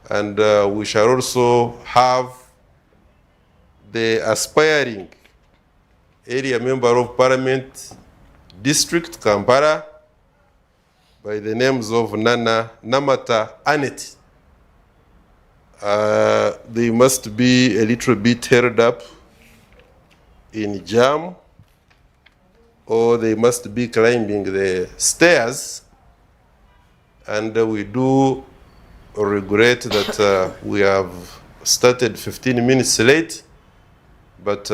And we shall also have the aspiring area member of parliament, district Kampala, by the names of Nana Namata Anet. They must be a little bit held up in jam, or they must be climbing the stairs. And we do regret that we have started 15 minutes late, but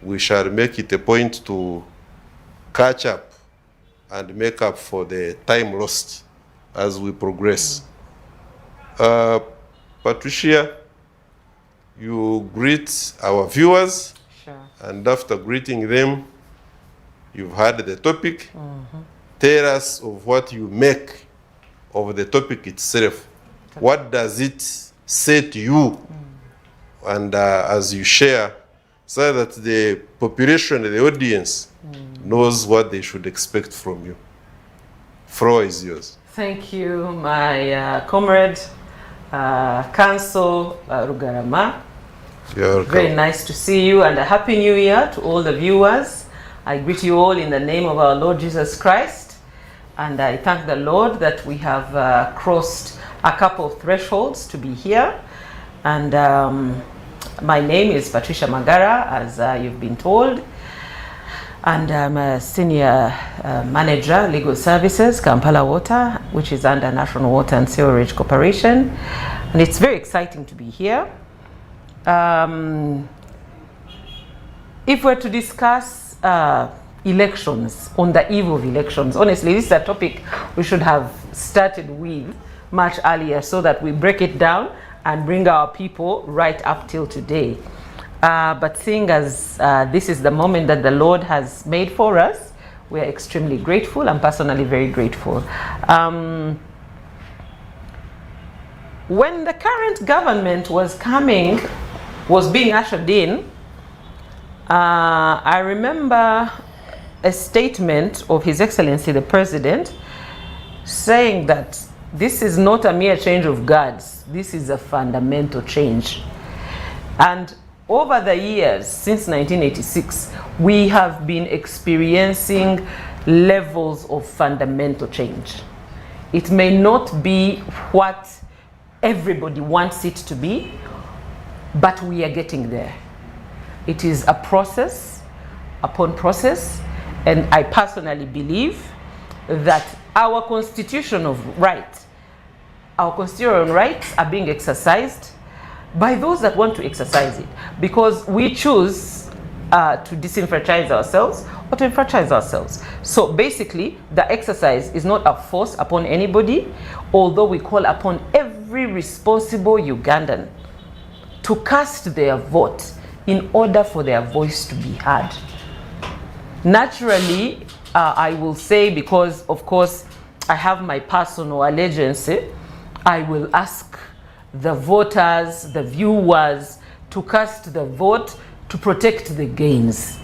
we shall make it a point to catch up and make up for the time lost as we progress. Patricia, you greet our viewers. Sure. And after greeting them, you've heard the topic. Tell us of what you make of the topic itself. What does it say to you? And as you share, so that the population, the audience, knows what they should expect from you. Floor is yours. Thank you, my comrade, Council Rugarama. You're welcome. Very nice to see you, and a Happy New Year to all the viewers. I greet you all in the name of our Lord Jesus Christ, and I thank the Lord that we have crossed a couple of thresholds to be here. And my name is Patricia Magara, as you've been told, and I'm a senior manager, legal services, Kampala Water, which is under National Water and Sewerage Corporation, and it's very exciting to be here. If we're to discuss elections, on the eve of elections, honestly, this is a topic we should have started with much earlier so that we break it down and bring our people right up till today. But seeing as this is the moment that the Lord has made for us, we are extremely grateful. I'm personally very grateful. When the current government was being ushered in, I remember a statement of His Excellency the President saying that this is not a mere change of guards, this is a fundamental change. And over the years, since 1986, we have been experiencing levels of fundamental change. It may not be what everybody wants it to be, but we are getting there. It is a process upon process, and I personally believe that our constitutional rights are being exercised by those that want to exercise it, because we choose to disenfranchise ourselves or to enfranchise ourselves. So basically, the exercise is not a force upon anybody, although we call upon every responsible Ugandan to cast their vote in order for their voice to be heard. Naturally, I will say, because of course I have my personal allegiance, I will ask the voters, the viewers, to cast the vote to protect the gains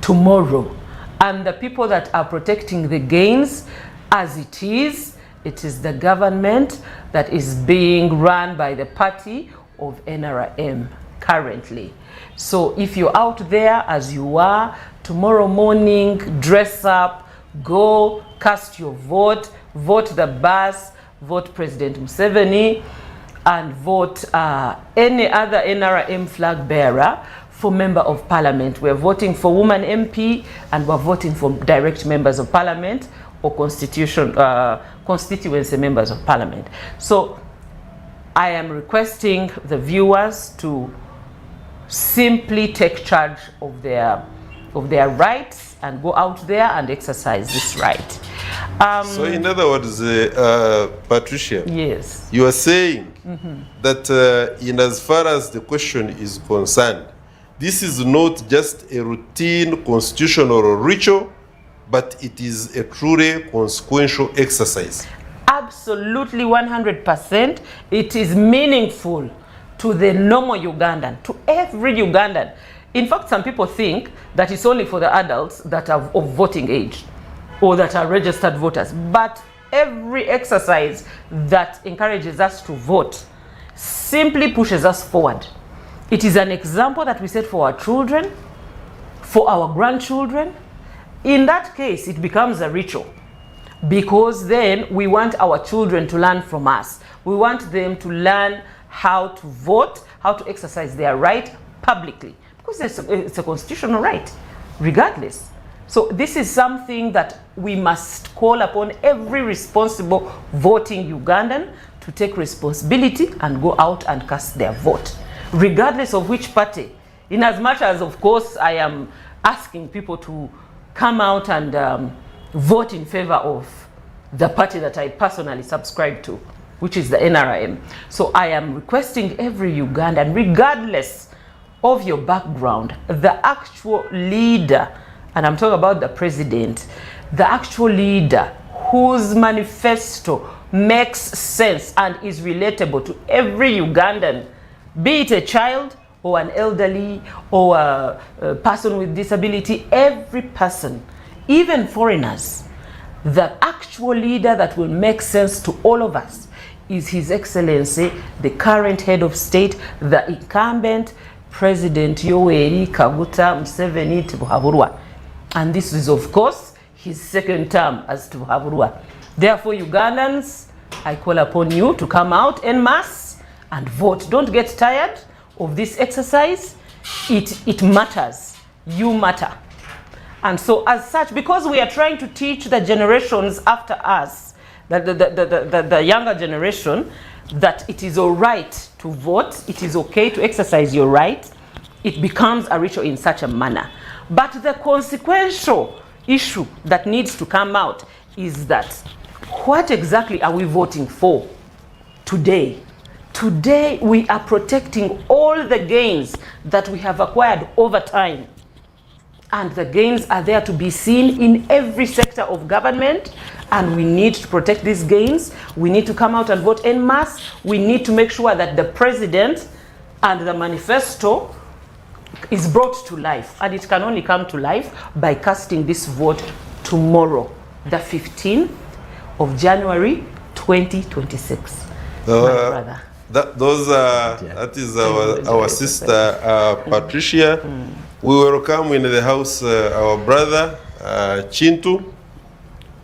tomorrow. And the people that are protecting the gains, as it is the government that is being run by the party of NRM currently. So if you're out there as you are, tomorrow morning, dress up, go cast your vote, vote the bus, vote President Museveni, and vote any other NRM flag bearer for member of parliament. We're voting for woman MP, and we're voting for direct members of parliament or constituency members of parliament. So I am requesting the viewers to simply take charge of their rights and go out there and exercise this right. So in other words, Patricia, yes, you are saying that in as far as the question is concerned, this is not just a routine constitutional ritual, but it is a truly consequential exercise. Absolutely, 100%. It is meaningful to the normal Ugandan, to every Ugandan. In fact, some people think that it's only for the adults that are of voting age or that are registered voters. But every exercise that encourages us to vote simply pushes us forward. It is an example that we set for our children, for our grandchildren. In that case, it becomes a ritual, because then we want our children to learn from us. We want them to learn how to vote, how to exercise their right publicly, because it's a constitutional right, regardless. So this is something that we must call upon every responsible voting Ugandan to take responsibility and go out and cast their vote, regardless of which party. In as much as, of course, I am asking people to come out and vote in favor of the party that I personally subscribe to, which is the NRM. So I am requesting every Ugandan, regardless of your background, the actual leader, and I'm talking about the president, the actual leader whose manifesto makes sense and is relatable to every Ugandan, be it a child or an elderly or a person with disability, every person, even foreigners. The actual leader that will make sense to all of us is His Excellency, the current head of state, the incumbent President Yoweri Kaguta Museveni Tibuhaburwa. And this is, of course, his second term as Tibuhaburwa. Therefore, Ugandans, I call upon you to come out en masse and vote. Don't get tired of this exercise. It matters. You matter. And so as such, because we are trying to teach the generations after us, the younger generation, that it is all right to vote, it is okay to exercise your right, it becomes a ritual in such a manner. But the consequential issue that needs to come out is that what exactly are we voting for today? Today we are protecting all the gains that we have acquired over time. And the gains are there to be seen in every sector of government, and we need to protect these gains. We need to come out and vote en masse. We need to make sure that the president and the manifesto is brought to life, and it can only come to life by casting this vote tomorrow, the 15th of January 2026. My brother. That is our sister Patricia. We welcome in the house our brother Chintu.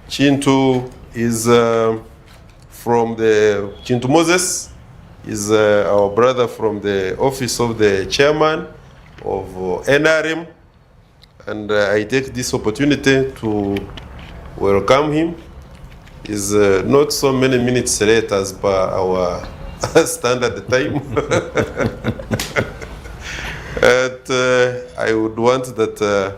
Chintu is from the Chintu Moses is our brother from the office of the chairman of NRM, and I take this opportunity to welcome him. Is not so many minutes late as per our standard time. And I would want that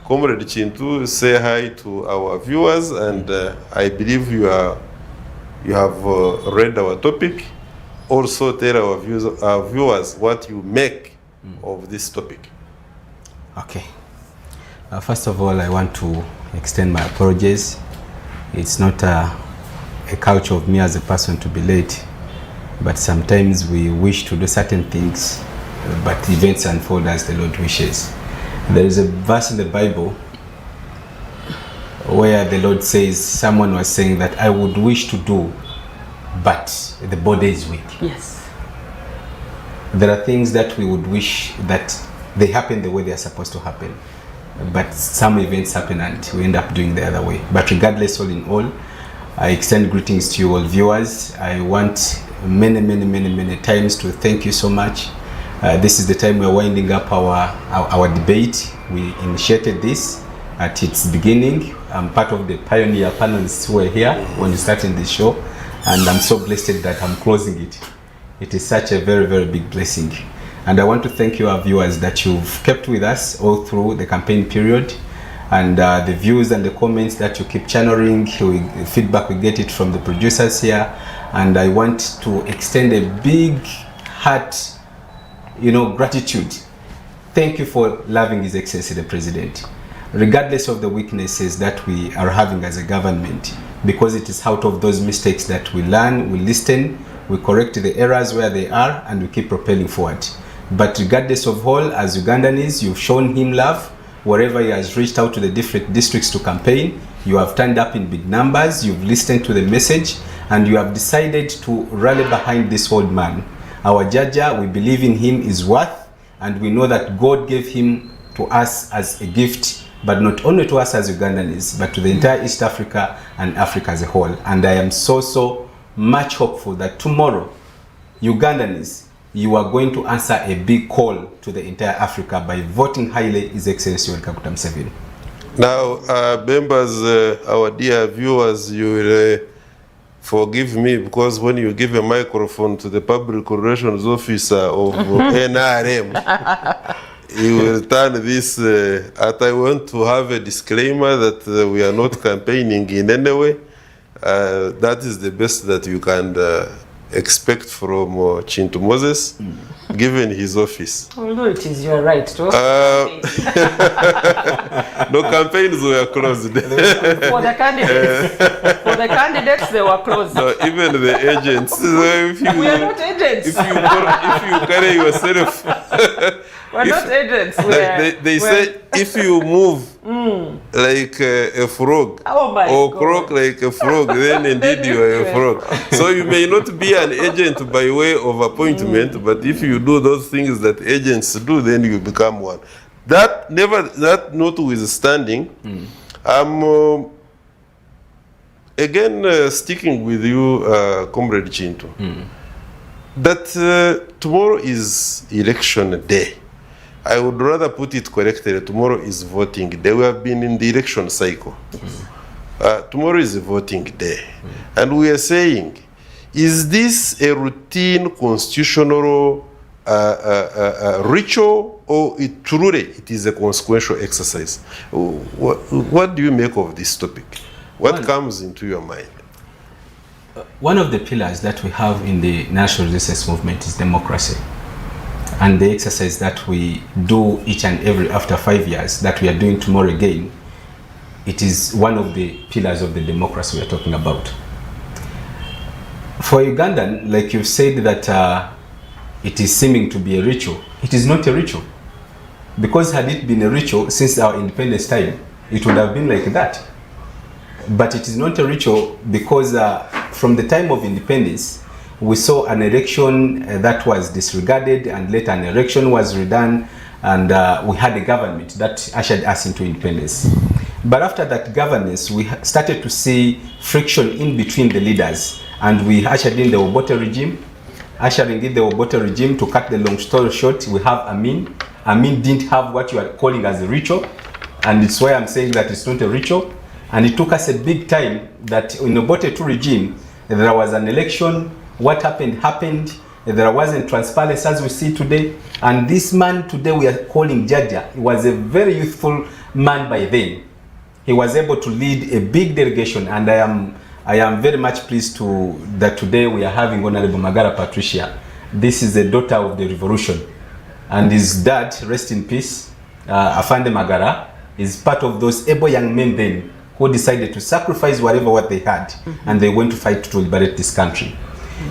Comrade Chintu say hi to our viewers, and I believe you have read our topic. Also tell our viewers what you make of this topic. Okay. First of all, I want to extend my apologies. It's not a culture of me as a person to be late, but sometimes we wish to do certain things, but events unfold as the Lord wishes. There is a verse in the Bible where the Lord says, someone was saying that I would wish to do, but the body is weak. Yes. There are things that we would wish that they happen the way they are supposed to happen, but some events happen and we end up doing the other way. But regardless, all in all, I extend greetings to you all viewers. I want many times to thank you so much. This is the time we're winding up our debate. We initiated this at its beginning. I'm part of the pioneer panelists who were here when we started this show, and I'm so blessed that I'm closing it. It is such a very big blessing. And I want to thank you, our viewers, that you've kept with us all through the campaign period, and the views and the comments that you keep channeling, the feedback we get it from the producers here. And I want to extend a big heart, gratitude. Thank you for loving His Excellency the President, regardless of the weaknesses that we are having as a government, because it is out of those mistakes that we learn, we listen, we correct the errors where they are, and we keep propelling forward. But regardless of all, as Ugandanese, you've shown him love, wherever he has reached out to the different districts to campaign. You have turned up in big numbers, you've listened to the message, and you have decided to rally behind this old man. Our Jaja, we believe in him, is worth, and we know that God gave him to us as a gift, but not only to us as Ugandans, but to the entire East Africa and Africa as a whole. And I am so much hopeful that tomorrow, Ugandans, you are going to answer a big call to the entire Africa by voting highly His Excellency Yoweri Kaguta Museveni. Now, members, our dear viewers, you will forgive me, because when you give a microphone to the Public Relations Officer of NRM, you will turn this, and I want to have a disclaimer that we are not campaigning in any way. That is the best that you can expect from Chintu Moses, given his office. Although it is your right to no, campaigns were closed. for the candidates. For the candidates, they were closed. No, even the agents. If you, We are not agents. If you carry yourself, We're not agents. they say if you move like a frog, Oh my or God. croak like a frog, then indeed you are a frog. So you may not be an agent by way of appointment, but if you do those things that agents do, then you become one. That notwithstanding, I'm again sticking with you, Comrade Chintu, that tomorrow is election day. I would rather put it correctly. Tomorrow is voting day. We have been in the election cycle. Tomorrow is a voting day. And we are saying, is this a routine constitutional ritual, or it is a consequential exercise? What do you make of this topic? What comes into your mind? One of the pillars that we have in the national resistance movement is democracy. And the exercise that we do each and every after 5 years, that we are doing tomorrow again, it is one of the pillars of the democracy we are talking about. For Ugandan, like you've said that it is seeming to be a ritual. It is not a ritual. Because had it been a ritual since our independence time, it would have been like that. But it is not a ritual because from the time of independence, we saw an election that was disregarded, and later an election was redone, and we had a government that ushered us into independence. But after that governance, we started to see friction in between the leaders, and we ushered in the Obote regime. Ushering in the Obote regime, to cut the long story short, we have Amin. Amin didn't have what you are calling as a ritual, and it's why I'm saying that it's not a ritual. And it took us a big time that in the Obote II regime, there was an election. What happened. There wasn't transparency as we see today. And this man today we are calling Jaja, he was a very youthful man by then. He was able to lead a big delegation, and I am very much pleased that today we are having Honorable Magara Patricia. This is the daughter of the revolution. And his dad, rest in peace, Afande Magara, is part of those able young men then who decided to sacrifice what they had, and they went to fight to liberate this country.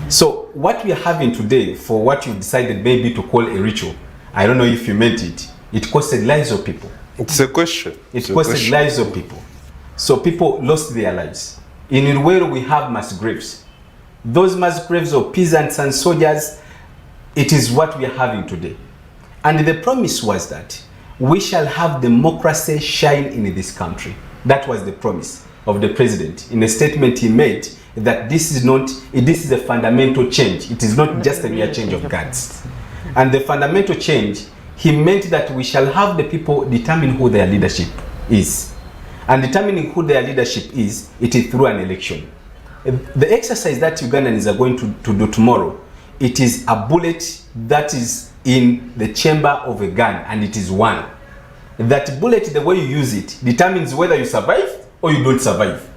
So what we are having today, for what you decided maybe to call a ritual, I don't know if you meant it, it costed lives of people. It's a question. It costed lives of people. So people lost their lives. In Nruwero we have mass graves. Those mass graves of peasants and soldiers, it is what we are having today. And the promise was that we shall have democracy shine in this country. That was the promise of the president in a statement he made, that this is a fundamental change. It is not just a mere change of guards. And the fundamental change, he meant that we shall have the people determine who their leadership is. And determining who their leadership is, it is through an election. The exercise that Ugandans are going to do tomorrow, it is a bullet that is in the chamber of a gun, and it is one. That bullet, the way you use it, determines whether you survive or you don't survive.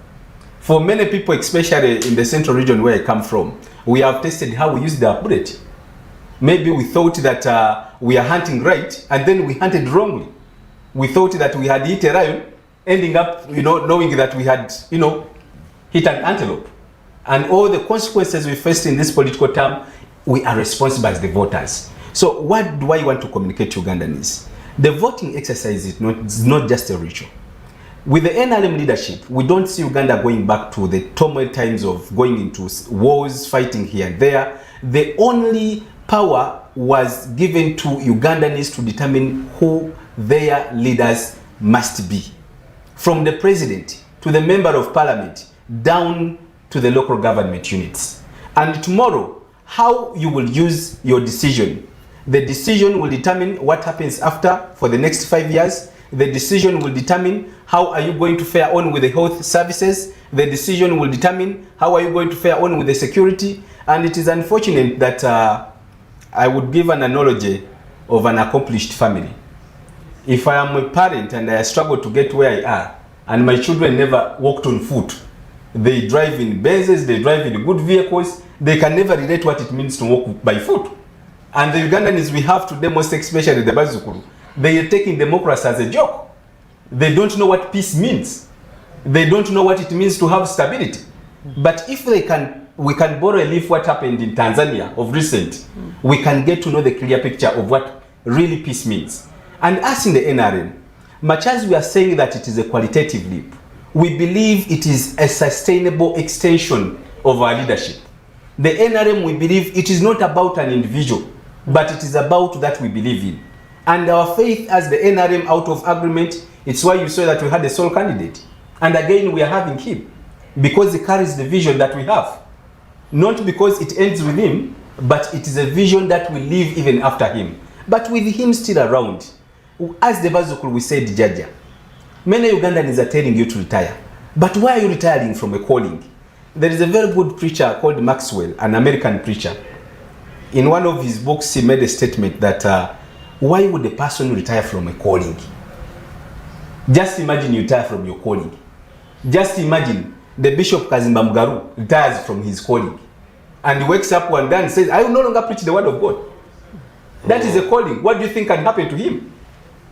For many people, especially in the central region where I come from, we have tested how we use the bullet. Maybe we thought that we are hunting right, and then we hunted wrongly. We thought that we had hit a lion, ending up, knowing that we had, hit an antelope. And all the consequences we faced in this political term, we are responsible as the voters. So what do I want to communicate to Ugandans? The voting exercise is not just a ritual. With the NRM leadership, we don't see Uganda going back to the turmoil times of going into wars, fighting here and there. The only power was given to Ugandans to determine who their leaders must be. From the president to the member of parliament, down to the local government units. And tomorrow, how you will use your decision. The decision will determine what happens after for the next 5 years. The decision will determine how are you going to fare on with the health services. The decision will determine how are you going to fare on with the security. And it is unfortunate that I would give an analogy of an accomplished family. If I am a parent and I struggle to get where I are, and my children never walked on foot, they drive in Benzes, they drive in good vehicles, they can never relate what it means to walk by foot. And the Ugandans we have today, most especially the Bazukuru, they are taking democracy as a joke. They don't know what peace means. They don't know what it means to have stability. But if we can borrow a leaf what happened in Tanzania of recent, we can get to know the clear picture of what really peace means. And us in the NRM, much as we are saying that it is a qualitative leap, we believe it is a sustainable extension of our leadership. The NRM, we believe it is not about an individual, but it is about that we believe in. And our faith as the NRM out of agreement, it's why you saw that we had a sole candidate. And again, we are having him because he carries the vision that we have. Not because it ends with him, but it is a vision that will live even after him. But with him still around, as the Bazukuru we said, Jaja, many Ugandans are telling you to retire. But why are you retiring from a calling? There is a very good preacher called Maxwell, an American preacher. In one of his books, he made a statement that why would a person retire from a calling? Just imagine you retire from your calling. Just imagine the Bishop Kazimba Mugaru retires from his calling. And he wakes up one day and says, I will no longer preach the word of God. That is a calling. What do you think can happen to him?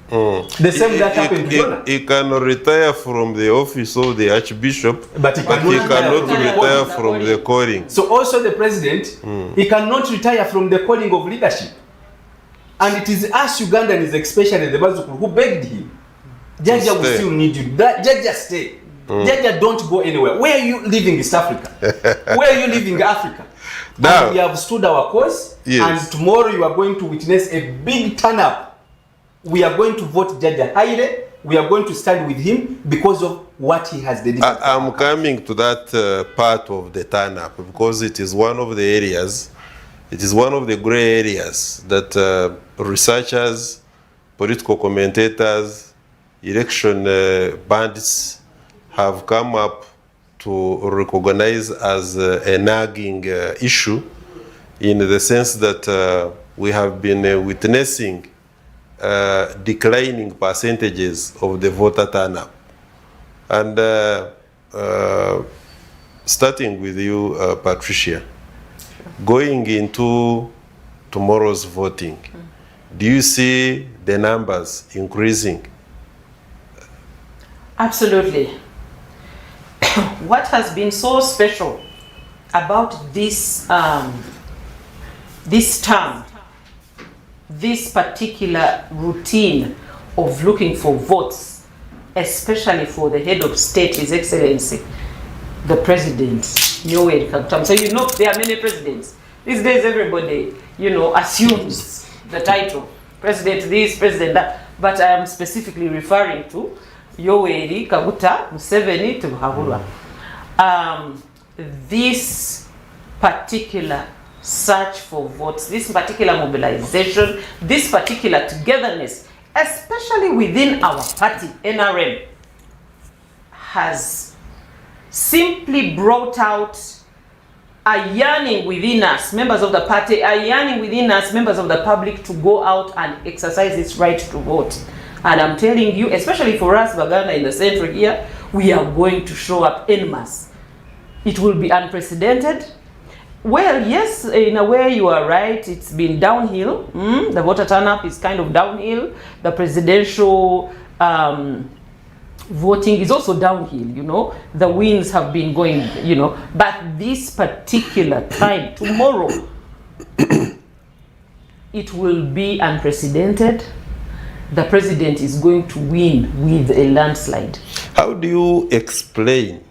The same that happened to Jonah. He can retire from the office of the Archbishop, but he cannot retire from the calling. So also the president, he cannot retire from the calling of leadership. And it is us Ugandans, especially the Bazukuru, who begged him. Jaja will still need you. Jaja stay. Jaja don't go anywhere. Where are you living East Africa? Where are you living Africa? Now, and we have stood our cause, yes. And tomorrow you are going to witness a big turn up. We are going to vote Jaja Haile. We are going to stand with him because of what he has delivered. I'm coming to that part of the turn up because it is one of the areas, it is one of the gray areas that researchers, political commentators, election bandits have come up to recognize as a nagging issue, in the sense that we have been witnessing declining percentages of the voter turnout. And starting with you, Patricia, going into tomorrow's voting, do you see the numbers increasing? Absolutely. What has been so special about this this term, this particular routine of looking for votes, especially for the head of state, His Excellency, the President, Yoweri Kaguta. So you know there are many presidents. These days everybody, assumes the title, President this, President that. But I am specifically referring to Yoweri Kaguta Museveni to Habura. This particular search for votes, this particular mobilization, this particular togetherness, especially within our party, NRM, has simply brought out a yearning within us, members of the party, a yearning within us, members of the public, to go out and exercise this right to vote. And I'm telling you, especially for us, Baganda in the center here, we are going to show up en masse. It will be unprecedented. Well, yes, in a way you are right. It's been downhill. The voter turnout is kind of downhill. The presidential voting is also downhill, The winds have been going, But this particular time, tomorrow, it will be unprecedented. the president is going to win with a landslide. How do you explain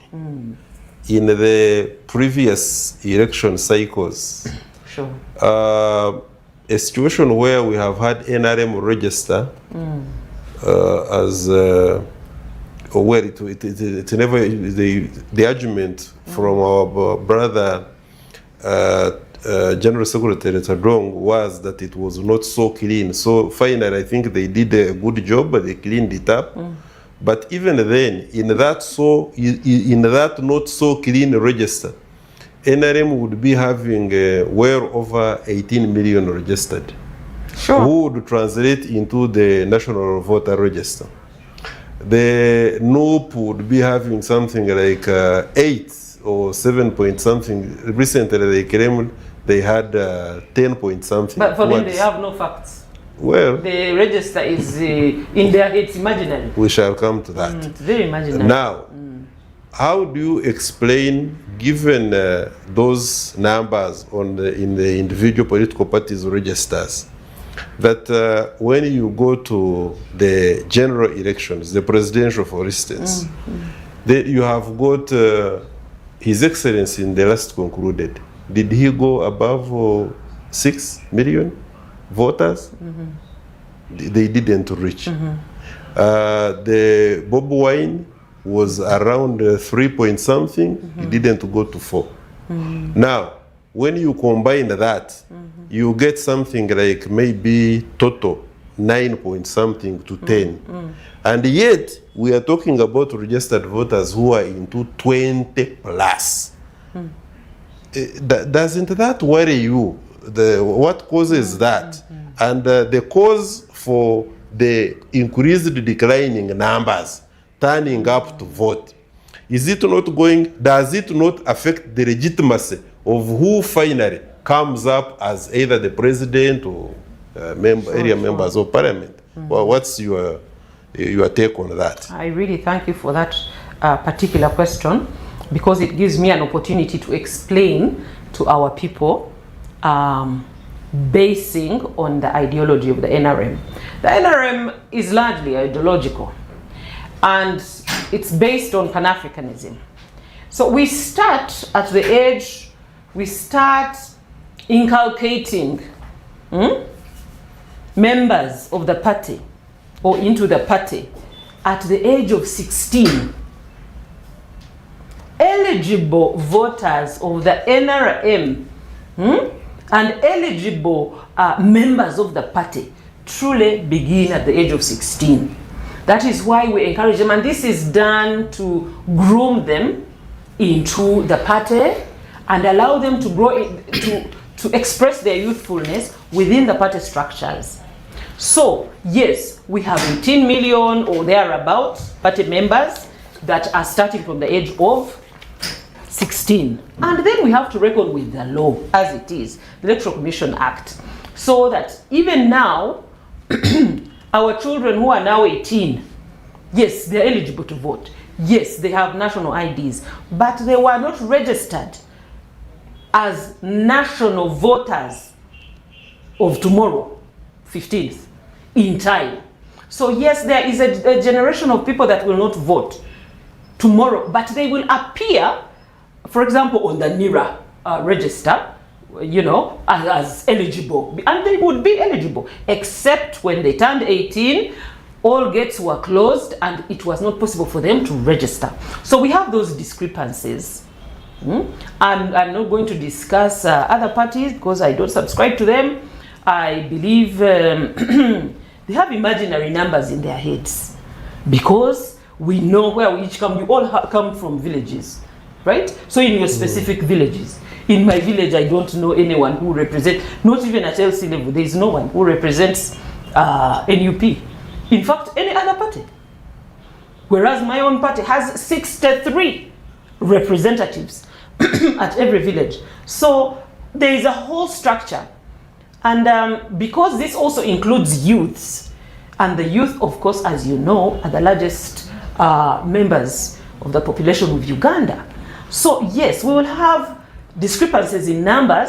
in the previous election cycles Sure. A situation where we have had NRM register as where it never the argument from our brother General Secretary Tadong was that it was not so clean. So finally, I think they did a good job, but they cleaned it up. But even then, in that not so clean register, NRM would be having well over 18 million registered, Sure. who would translate into the National Voter Register. The NOP would be having something like 8 or 7 point something. Recently, they claimed they had 10 point something. But for them, they have no facts. Well, The register is in their heads imaginary. we shall come to that. It's very imaginary. Now, how do you explain, given those numbers in the individual political parties' registers, that when you go to the general elections, the presidential, for instance, you have got His Excellency in the last concluded. Did he go above 6 million voters? They didn't reach. The Bob Wine was around 3 point something. He didn't go to 4. Now, when you combine that, you get something like maybe total 9 point something to 10. And yet, we are talking about registered voters who are into 20 plus. Doesn't that worry you? What causes that? And the cause for the increased declining numbers turning up to vote, does it not affect the legitimacy of who finally comes up as either the president or area members of parliament? Well, what's your take on that? I really thank you for that particular question, because it gives me an opportunity to explain to our people, basing on the ideology of the NRM. The NRM is largely ideological, and it's based on Pan-Africanism. So we start inculcating members of the party or into the party at the age of 16. Eligible voters of the NRM and eligible members of the party truly begin at the age of 16. That is why we encourage them, and this is done to groom them into the party and allow them to grow to express their youthfulness within the party structures. So yes, we have 18 million or thereabouts party members that are starting from the age of 16. And then we have to reckon with the law as it is, the Electoral Commission Act, so that even now, our children who are now 18, yes, they're eligible to vote. Yes, they have national IDs, but they were not registered as national voters of tomorrow, 15th, in time. So yes, there is a generation of people that will not vote tomorrow, but they will appear, for example, on the NIRA register, you know, as eligible, and they would be eligible, except when they turned 18, all gates were closed and it was not possible for them to register. So we have those discrepancies. And I'm not going to discuss other parties because I don't subscribe to them. I believe they have imaginary numbers in their heads, because we know where we each come. You all come from villages, right? So in your specific villages. In my village, I don't know anyone who represents, not even at LC level, there is no one who represents NUP. In fact, any other party. Whereas my own party has 63 representatives at every village. So there is a whole structure. And because this also includes youths, and the youth, of course, as you know, are the largest members of the population of Uganda. So yes, we will have discrepancies in numbers.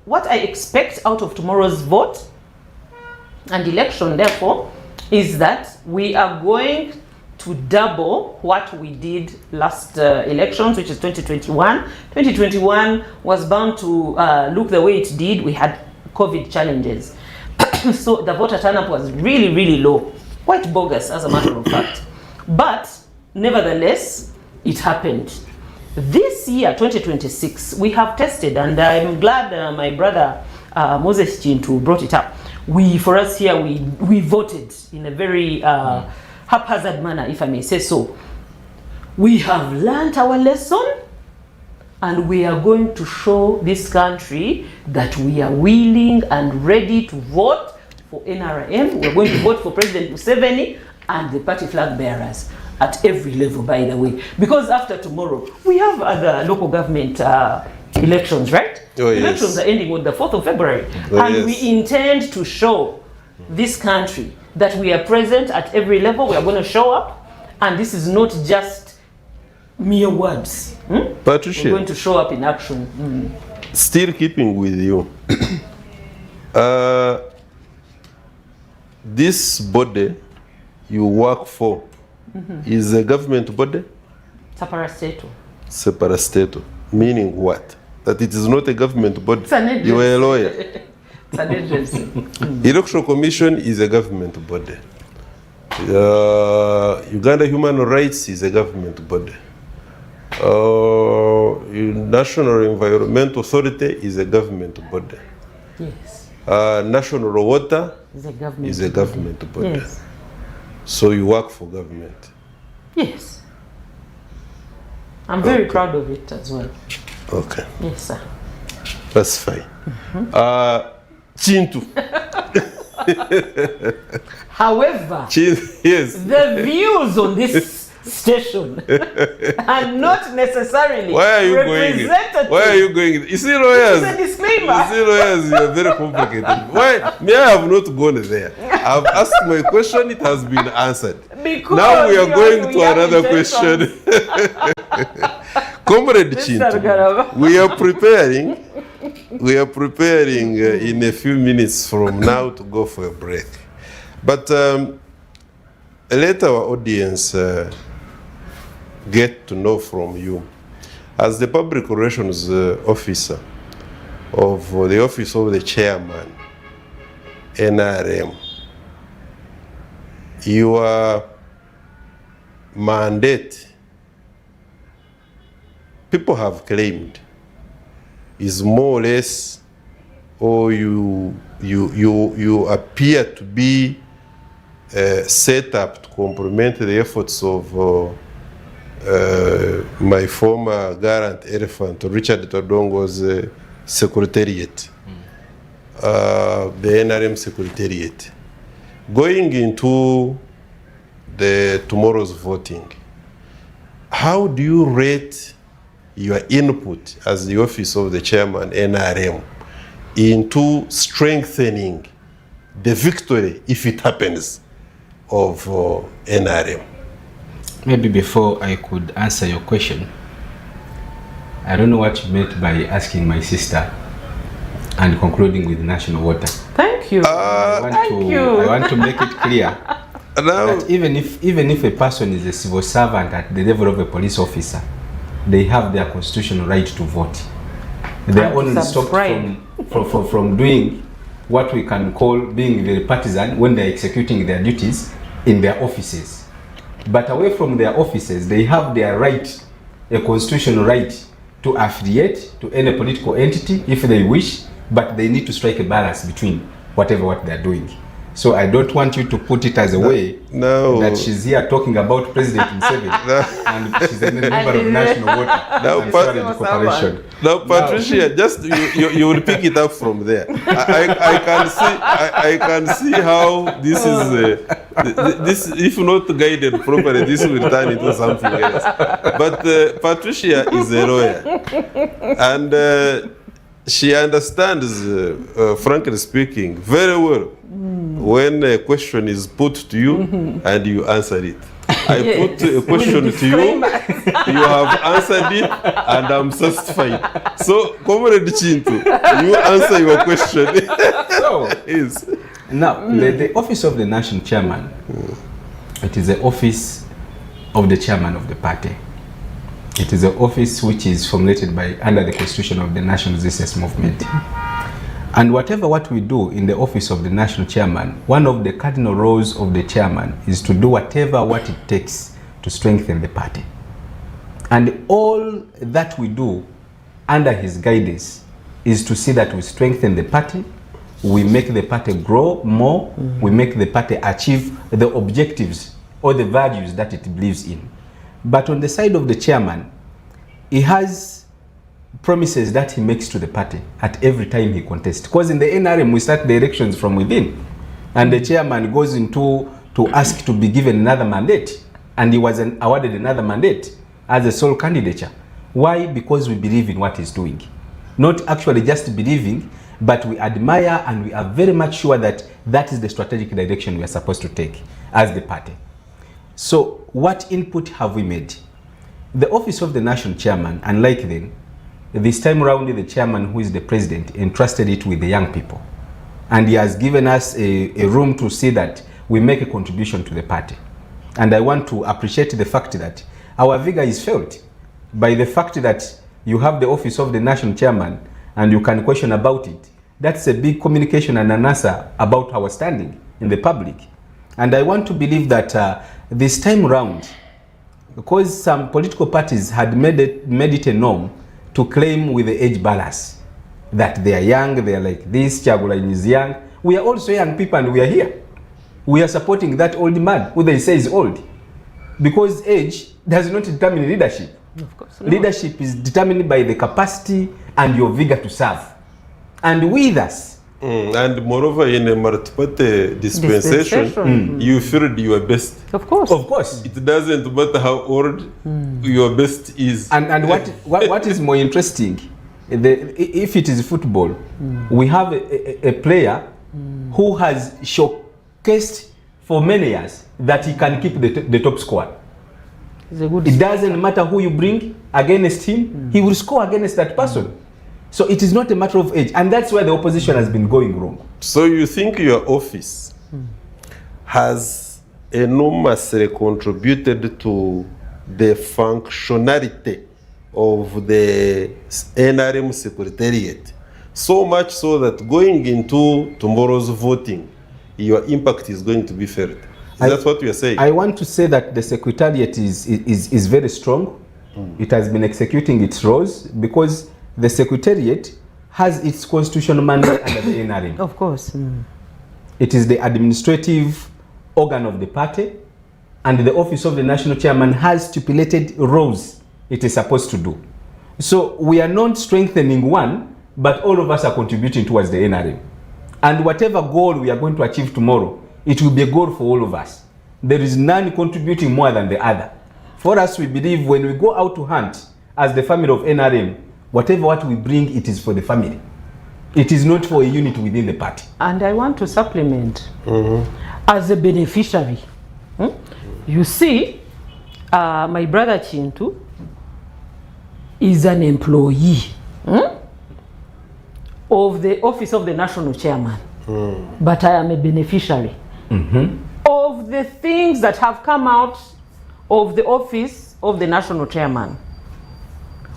What I expect out of tomorrow's vote And election, therefore, is that we are going to double what we did last elections, which is 2021. 2021 was bound to look the way it did. We had COVID challenges. So the voter turnout was really, really low. Quite bogus, as a matter of fact. But nevertheless, it happened. This year, 2026, we have tested, and I'm glad my brother Moses Chintu brought it up. For us here, we voted in a very haphazard manner, if I may say so. We have learned our lesson, and we are going to show this country that we are willing and ready to vote for NRM. We're going to vote for President Museveni and the party flag bearers at every level, by the way. Because after tomorrow, we have other local government elections, right? Oh, yes. Elections are ending on the 4th of February. Oh, and yes. we intend to show this country that we are present at every level. We are going to show up. And this is not just mere words. Patricia, We're going to show up in action. still keeping with you, this body you work for is a government body? Separastato. Separastato. Meaning what? That it is not a government body. It's an agency. You are a lawyer. It's an agency. Electoral Commission is a government body. Uganda Human Rights is a government body. National Environmental Authority is a government body. Yes. National Water It's a government. is a government body. Yes. So you work for government. Yes. I'm very proud of it as well. Okay, Yes, sir. that's fine. Chintu. However, Yes. the views on this station are not necessarily Why are you going? representative. Why are you going? You see, lawyers. It's a disclaimer. You see, lawyers, you are very complicated. Why? Me, I have not gone there. I've asked my question. It has been answered. Because Now we are going to have another intentions. question. Comrade Chintu, Garaba. we are preparing. We are preparing in a few minutes from now to go for a break. But let our audience get to know from you, as the public relations officer of the office of the chairman, NRM, your mandate, people have claimed, is more or less, or you appear to be set up to complement the efforts of my former Garant Elephant, Richard Todongo's secretariat, the NRM secretariat. Going into tomorrow's voting, how do you rate your input as the office of the chairman, NRM, into strengthening the victory, if it happens, of NRM? Maybe before I could answer your question, I don't know what you meant by asking my sister and concluding with national water. Thank you. I want to make it clear Now, that even if a person is a civil servant at the level of a police officer, they have their constitutional right to vote. They are only stopped from doing what we can call being very partisan when they're executing their duties in their offices. But away from their offices, they have their right, a constitutional right, to affiliate to any political entity if they wish, but they need to strike a balance between what they're doing. So I don't want you to put it as a way that she's here talking about President Museveni and she's a member of National Water and Strategy Corporation. Now, Patricia, just you will pick it up from there. I can see how this is. This, if not guided properly, this will turn into something else. But Patricia is a lawyer, and she understands, frankly speaking, very well when a question is put to you and you answer it. I put a question to you, you have answered it, and I'm satisfied. So, Comrade Chintu, you answer your question. So, Yes. Now, the office of the national chairman, it is the office of the chairman of the party. It is the office which is formulated under the constitution of the National Resistance Movement. And what we do in the office of the national chairman, one of the cardinal roles of the chairman is to do what it takes to strengthen the party. And all that we do under his guidance is to see that we strengthen the party, we make the party grow more, we make the party achieve the objectives or the values that it believes in. But on the side of the chairman, he has promises that he makes to the party at every time he contests. Because in the NRM, we start the elections from within. And the chairman goes into to ask to be given another mandate. And he was awarded another mandate as a sole candidature. Why? Because we believe in what he's doing. Not actually just believing, but we admire and we are very much sure that that is the strategic direction we are supposed to take as the party. So what input have we made? The office of the national chairman, unlike then, this time around the chairman, who is the president, entrusted it with the young people. And he has given us a room to see that we make a contribution to the party. And I want to appreciate the fact that our vigor is felt by the fact that you have the office of the national chairman and you can question about it. That's a big communication and an answer about our standing in the public. And I want to believe that this time around, because some political parties had made it a norm to claim with the age balance that they are young, they are like this, Chagulain is young. We are also young people and we are here. We are supporting that old man who they say is old. Because age does not determine leadership. Of course not. Leadership is determined by the capacity and your vigor to serve. And with us. And moreover, in a multi-party dispensation, you feel your best. Of course. Of course. It doesn't matter how old your best is. And what is more interesting, if it is football, we have a player who has showcased for many years that he can keep the top score. It doesn't matter who you bring against him, he will score against that person. So it is not a matter of age, and that's where the opposition has been going wrong. So you think your office has enormously contributed to the functionality of the NRM Secretariat, so much so that going into tomorrow's voting, your impact is going to be felt. Is that what you are saying? I want to say that the Secretariat is very strong. It has been executing its roles because the Secretariat has its constitutional mandate under the NRM. Of course. It is the administrative organ of the party, and the office of the national chairman has stipulated roles it is supposed to do. So we are not strengthening one, but all of us are contributing towards the NRM. And whatever goal we are going to achieve tomorrow, it will be a goal for all of us. There is none contributing more than the other. For us, we believe when we go out to hunt as the family of NRM, what we bring, it is for the family. It is not for a unit within the party. And I want to supplement as a beneficiary. You see, my brother Chintu is an employee of the office of the national chairman, but I am a beneficiary of the things that have come out of the office of the national chairman.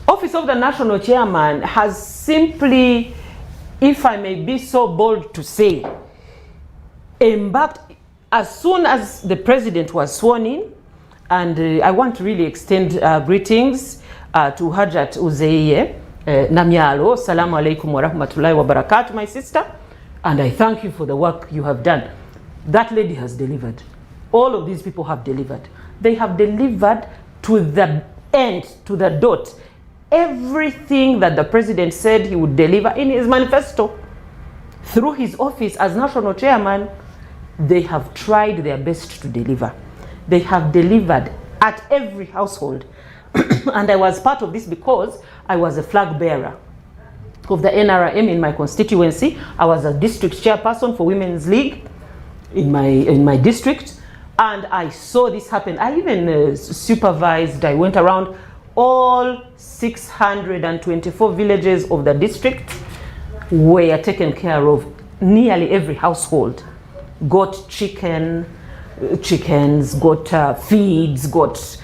Office of the national chairman has simply, if I may be so bold to say, embarked as soon as the president was sworn in, and I want to really extend greetings to Hajat Uzeiye Namyalo. Salamu alaikum wa rahmatullahi wa barakatuh, my sister. And I thank you for the work you have done. That lady has delivered. All of these people have delivered. They have delivered to the end, to the dot. Everything that the president said he would deliver in his manifesto. Through his office as national chairman, they have tried their best to deliver. They have delivered at every household. And I was part of this because I was a flag bearer of the NRM in my constituency. I was a district chairperson for Women's League in my district, and I saw this happen. I even supervised, I went around all 624 villages of the district were taken care of, nearly every household. got chickens, got feeds, got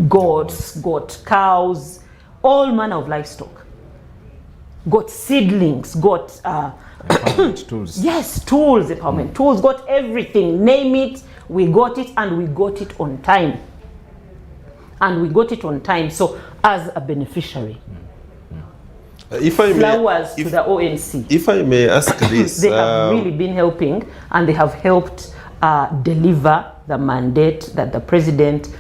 goats, got cows, all manner of livestock. Got seedlings, got tools. Yes, tools, empowerment tools, got everything, name it, we got it, and we got it on time. And we got it on time, so as a beneficiary. If I Flowers to the ONC. If I may ask this, they have really been helping, and they have helped deliver the mandate that the president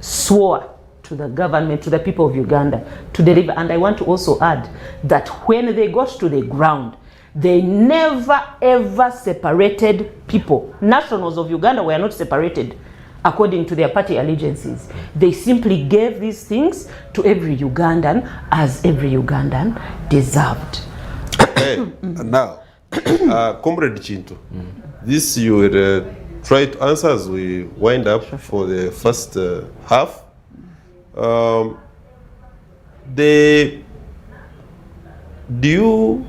swore to the government, to the people of Uganda, to deliver. And I want to also add that when they got to the ground, they never ever separated people. Nationals of Uganda were not separated according to their party allegiances. They simply gave these things to every Ugandan as every Ugandan deserved. Okay. Now, Comrade Chinto, this you will try to answer as we wind up for the first half. Do you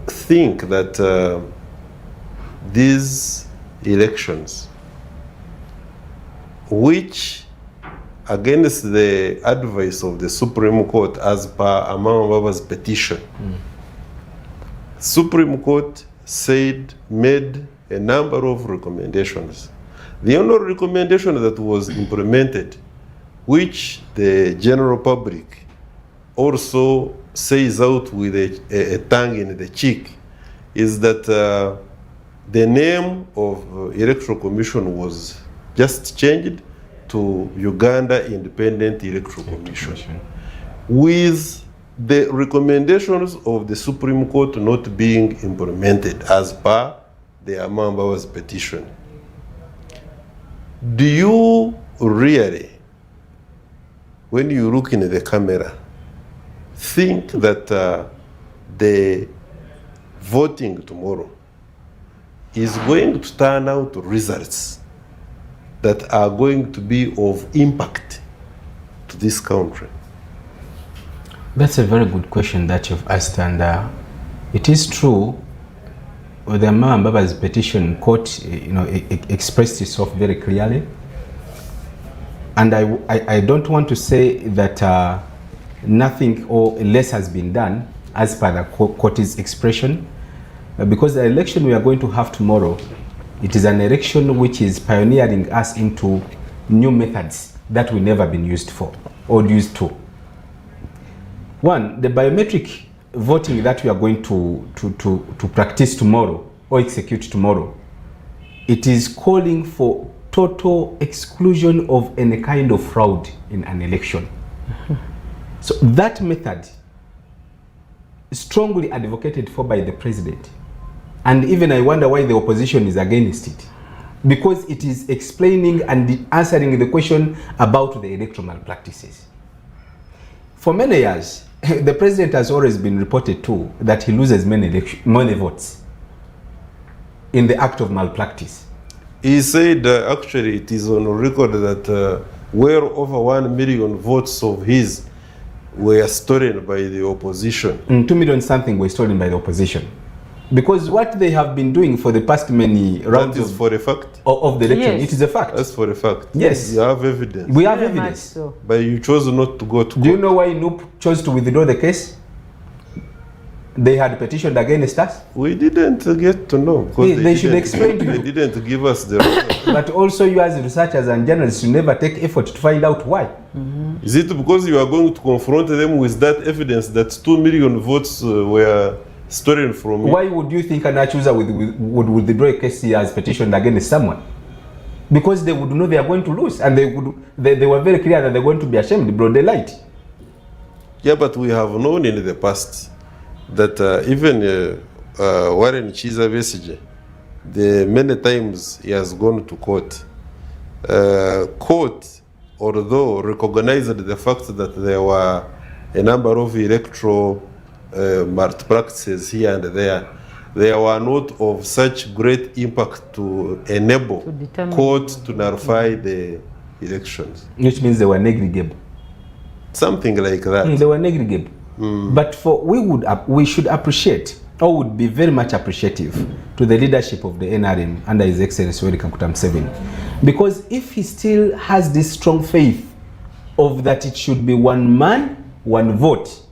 think that these elections, which against the advice of the Supreme Court as per Amama Baba's petition, Supreme Court made a number of recommendations. The only recommendation that was implemented, which the general public also says out with a tongue in the cheek, is that the name of Electoral Commission was just changed to Uganda Independent Electoral Commission, with the recommendations of the Supreme Court not being implemented as per the Amamba's petition. Do you really, when you look in the camera, think that the voting tomorrow is going to turn out results that are going to be of impact to this country? That's a very good question that you've asked, and it is true. The Amama Baba's petition court, expressed itself very clearly, and I don't want to say that nothing or less has been done as per the court's expression, because the election we are going to have tomorrow, it is an election which is pioneering us into new methods that we've never been used for or used to. One, the biometric voting that we are going to practice tomorrow or execute tomorrow, it is calling for total exclusion of any kind of fraud in an election. So that method is strongly advocated for by the president. And even I wonder why the opposition is against it. Because it is explaining and answering the question about the electoral malpractices. For many years, the president has always been reported to that he loses many votes in the act of malpractice. He said actually it is on record that well over 1 million votes of his were stolen by the opposition. 2 million something were stolen by the opposition. Because what they have been doing for the past many rounds that is for a fact of the election, Yes. it is a fact. That's for a fact. Yes. You have evidence. We have Very much evidence. so. But you chose not to go to court. Do you know why NUP chose to withdraw the case? They had petitioned against us. We didn't get to know. Because They should didn't- explain to They you. didn't give us the result. But also you as researchers and journalists, you never take effort to find out why. Is it because you are going to confront them with that evidence that 2 million votes were stolen from you? Why would you think an accuser would withdraw a case he has petitioned against someone? Because they would know they are going to lose, and they were very clear that they're going to be ashamed, broad daylight. Yeah, but we have known in the past that even Warren Chiza Besigye, the many times he has gone to court, court, although recognized the fact that there were a number of electoral malpractices here and there, they were not of such great impact to enable determine court to nullify the elections. Which means they were negligible. Something like that. They were negligible. But we should appreciate, or would be very much appreciative to the leadership of the NRM under His Excellency Yoweri Kaguta Museveni, because if he still has this strong faith of that it should be one man, one vote,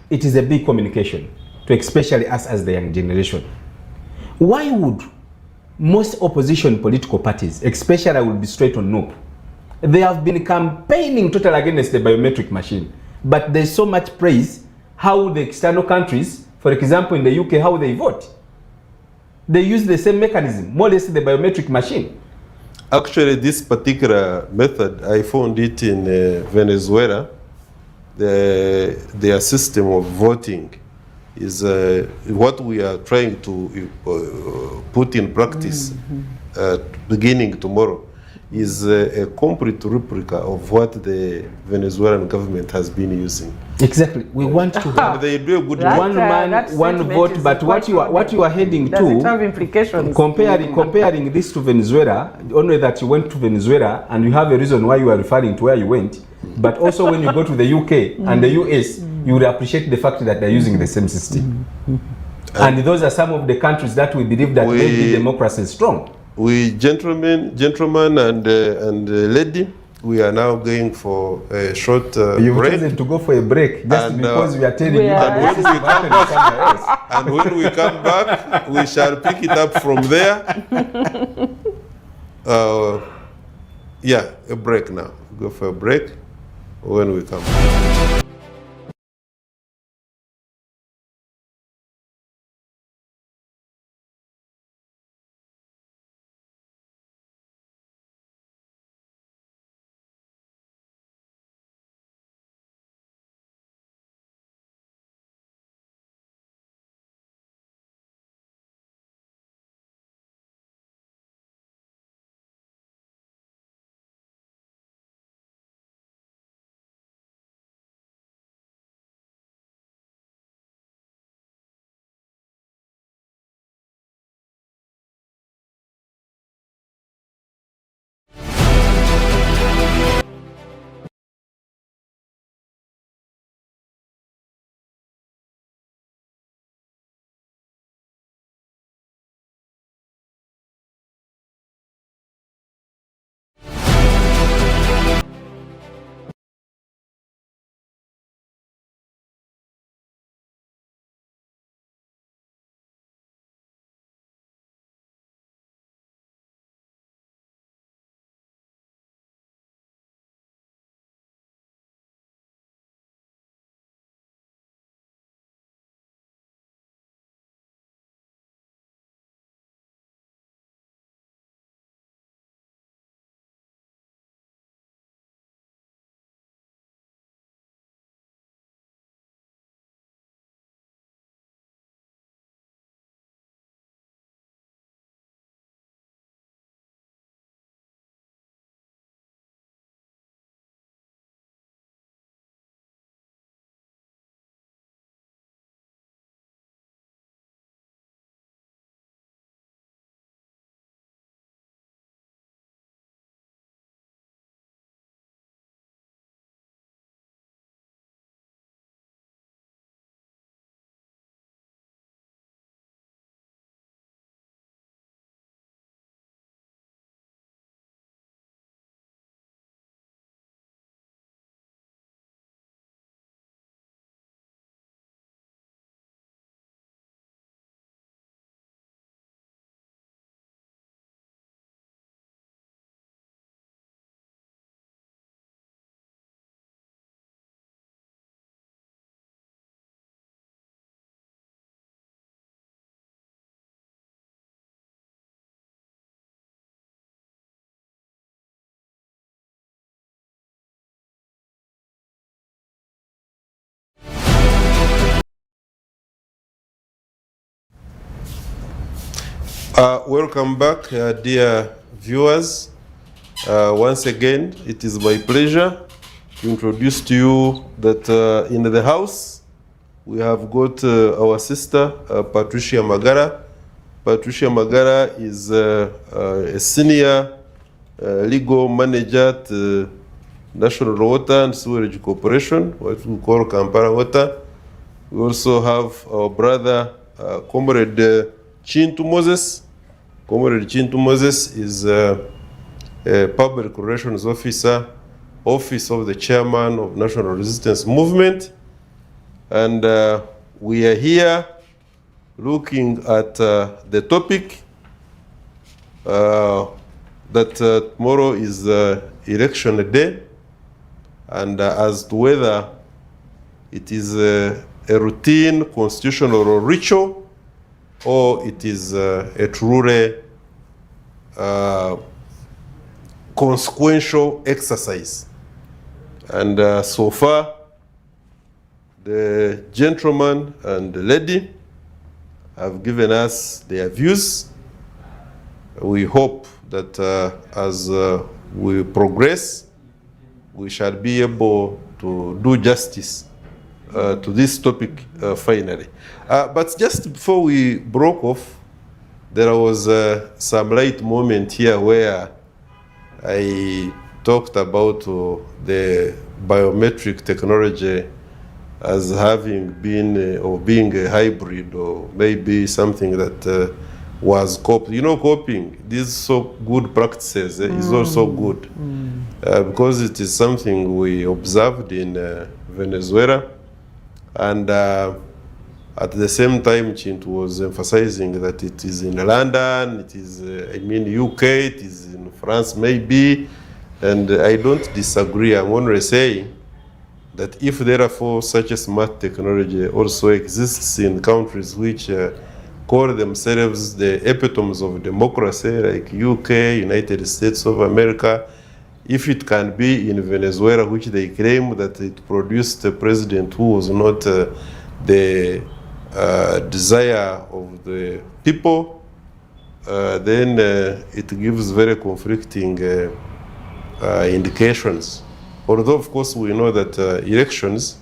it is a big communication to especially us as the young generation. Why would most opposition political parties, especially I will be straight on NUP, they have been campaigning totally against the biometric machine, but there's so much praise how the external countries, for example in the UK, how they vote. They use the same mechanism, more or less the biometric machine. Actually, this particular method, I found it in Venezuela. Their system of voting is what we are trying to put in practice beginning tomorrow. Is a complete replica of what the Venezuelan government has been using. Exactly. We want to have they do a good one man, one vote, but what you are heading does it have implications? Comparing this to Venezuela, only that you went to Venezuela and you have a reason why you are referring to where you went, but also when you go to the UK and the US, you will appreciate the fact that they're using the same system. And those are some of the countries that we believe that maybe democracy is strong. We gentlemen and lady, we are now going for a short You've break. chosen to go for a break just And, because we are telling you And that when we come back, and when we come back, we shall pick it up from there. Yeah, a break now. Go for a break when we come back. Welcome back, dear viewers. Once again, it is my pleasure to introduce to you that in the house we have got our sister Patricia Magara. Patricia Magara is a senior legal manager at National Water and Sewerage Corporation, what we call Kampala Water. We also have our brother, Comrade Chintu Moses. Comrade Chintu Moses is a Public Relations Officer, Office of the Chairman of National Resistance Movement. And we are here looking at the topic that tomorrow is election day, and as to whether it is a routine constitutional or ritual, or it is a truly consequential exercise. And so far, the gentleman and the lady have given us their views. We hope that as we progress, we shall be able to do justice to this topic finally. But just before we broke off, there was some light moment here where I talked about the biometric technology as having been or being a hybrid, or maybe something that was coping. You know, coping, these so good practices is also good because it is something we observed in Venezuela, and at the same time Chintu was emphasizing that it is in London, it is UK, it is in France maybe, and I don't disagree. I'm only saying that if therefore such a smart technology also exists in countries which call themselves the epitomes of democracy, like UK, United States of America, if it can be in Venezuela, which they claim that it produced a president who was not the desire of the people, then it gives very conflicting indications. Although, of course, we know that elections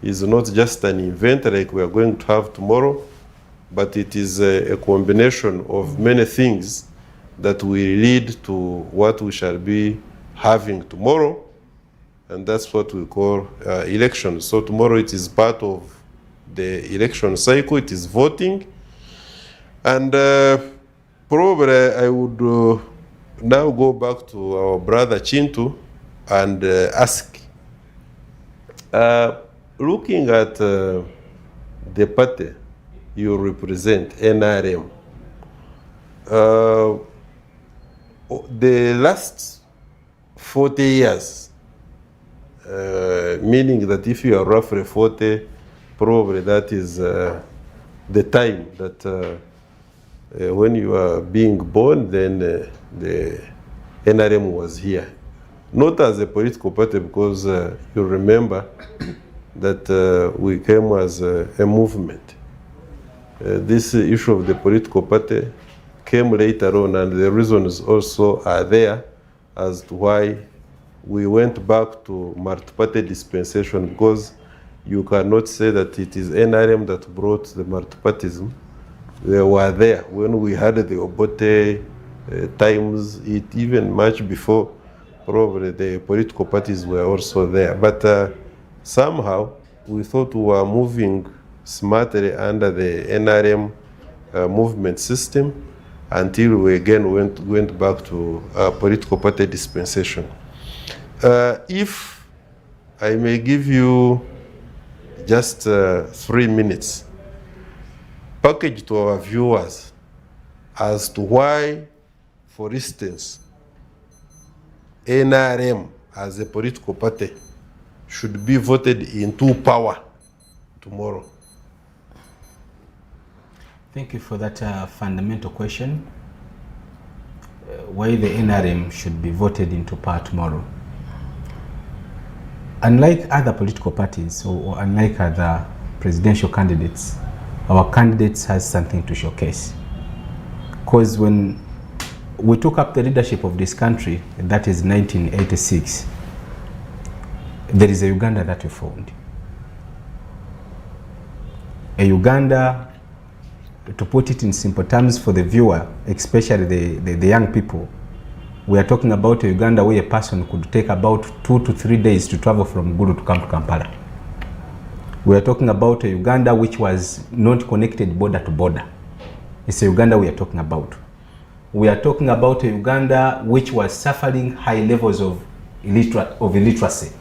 is not just an event like we are going to have tomorrow, but it is a combination of many things that will lead to what we shall be having tomorrow, and that's what we call elections. So tomorrow it is part of the election cycle, it is voting, and probably I would now go back to our brother Chintu and ask, looking at the party you represent, NRM, the last 40 years, meaning that if you are roughly 40, probably that is the time that when you are being born, then the NRM was here. Not as a political party, because you remember that we came as a movement. This issue of the political party came later on, and the reasons also are there as to why we went back to multi-party dispensation, because you cannot say that it is NRM that brought the multipartism. They were there when we had the Obote times, it even much before. Probably the political parties were also there, but somehow we thought we were moving smartly under the NRM movement system until we again went back to political party dispensation. If I may give you just 3 minutes, package to our viewers as to why, for instance, NRM as a political party should be voted into power tomorrow. Thank you for that fundamental question. Why the NRM should be voted into power tomorrow. Unlike other political parties or unlike other presidential candidates, our candidates has something to showcase. Because when we took up the leadership of this country, and that is 1986, there is a Uganda that we found. A Uganda, to put it in simple terms for the viewer, especially the young people, We are talking about a Uganda where a person could take about 2 to 3 days to travel from Gulu to come to Kampala. We are talking about a Uganda which was not connected border to border. It's a Uganda we are talking about. We are talking about a Uganda which was suffering high levels of illiteracy.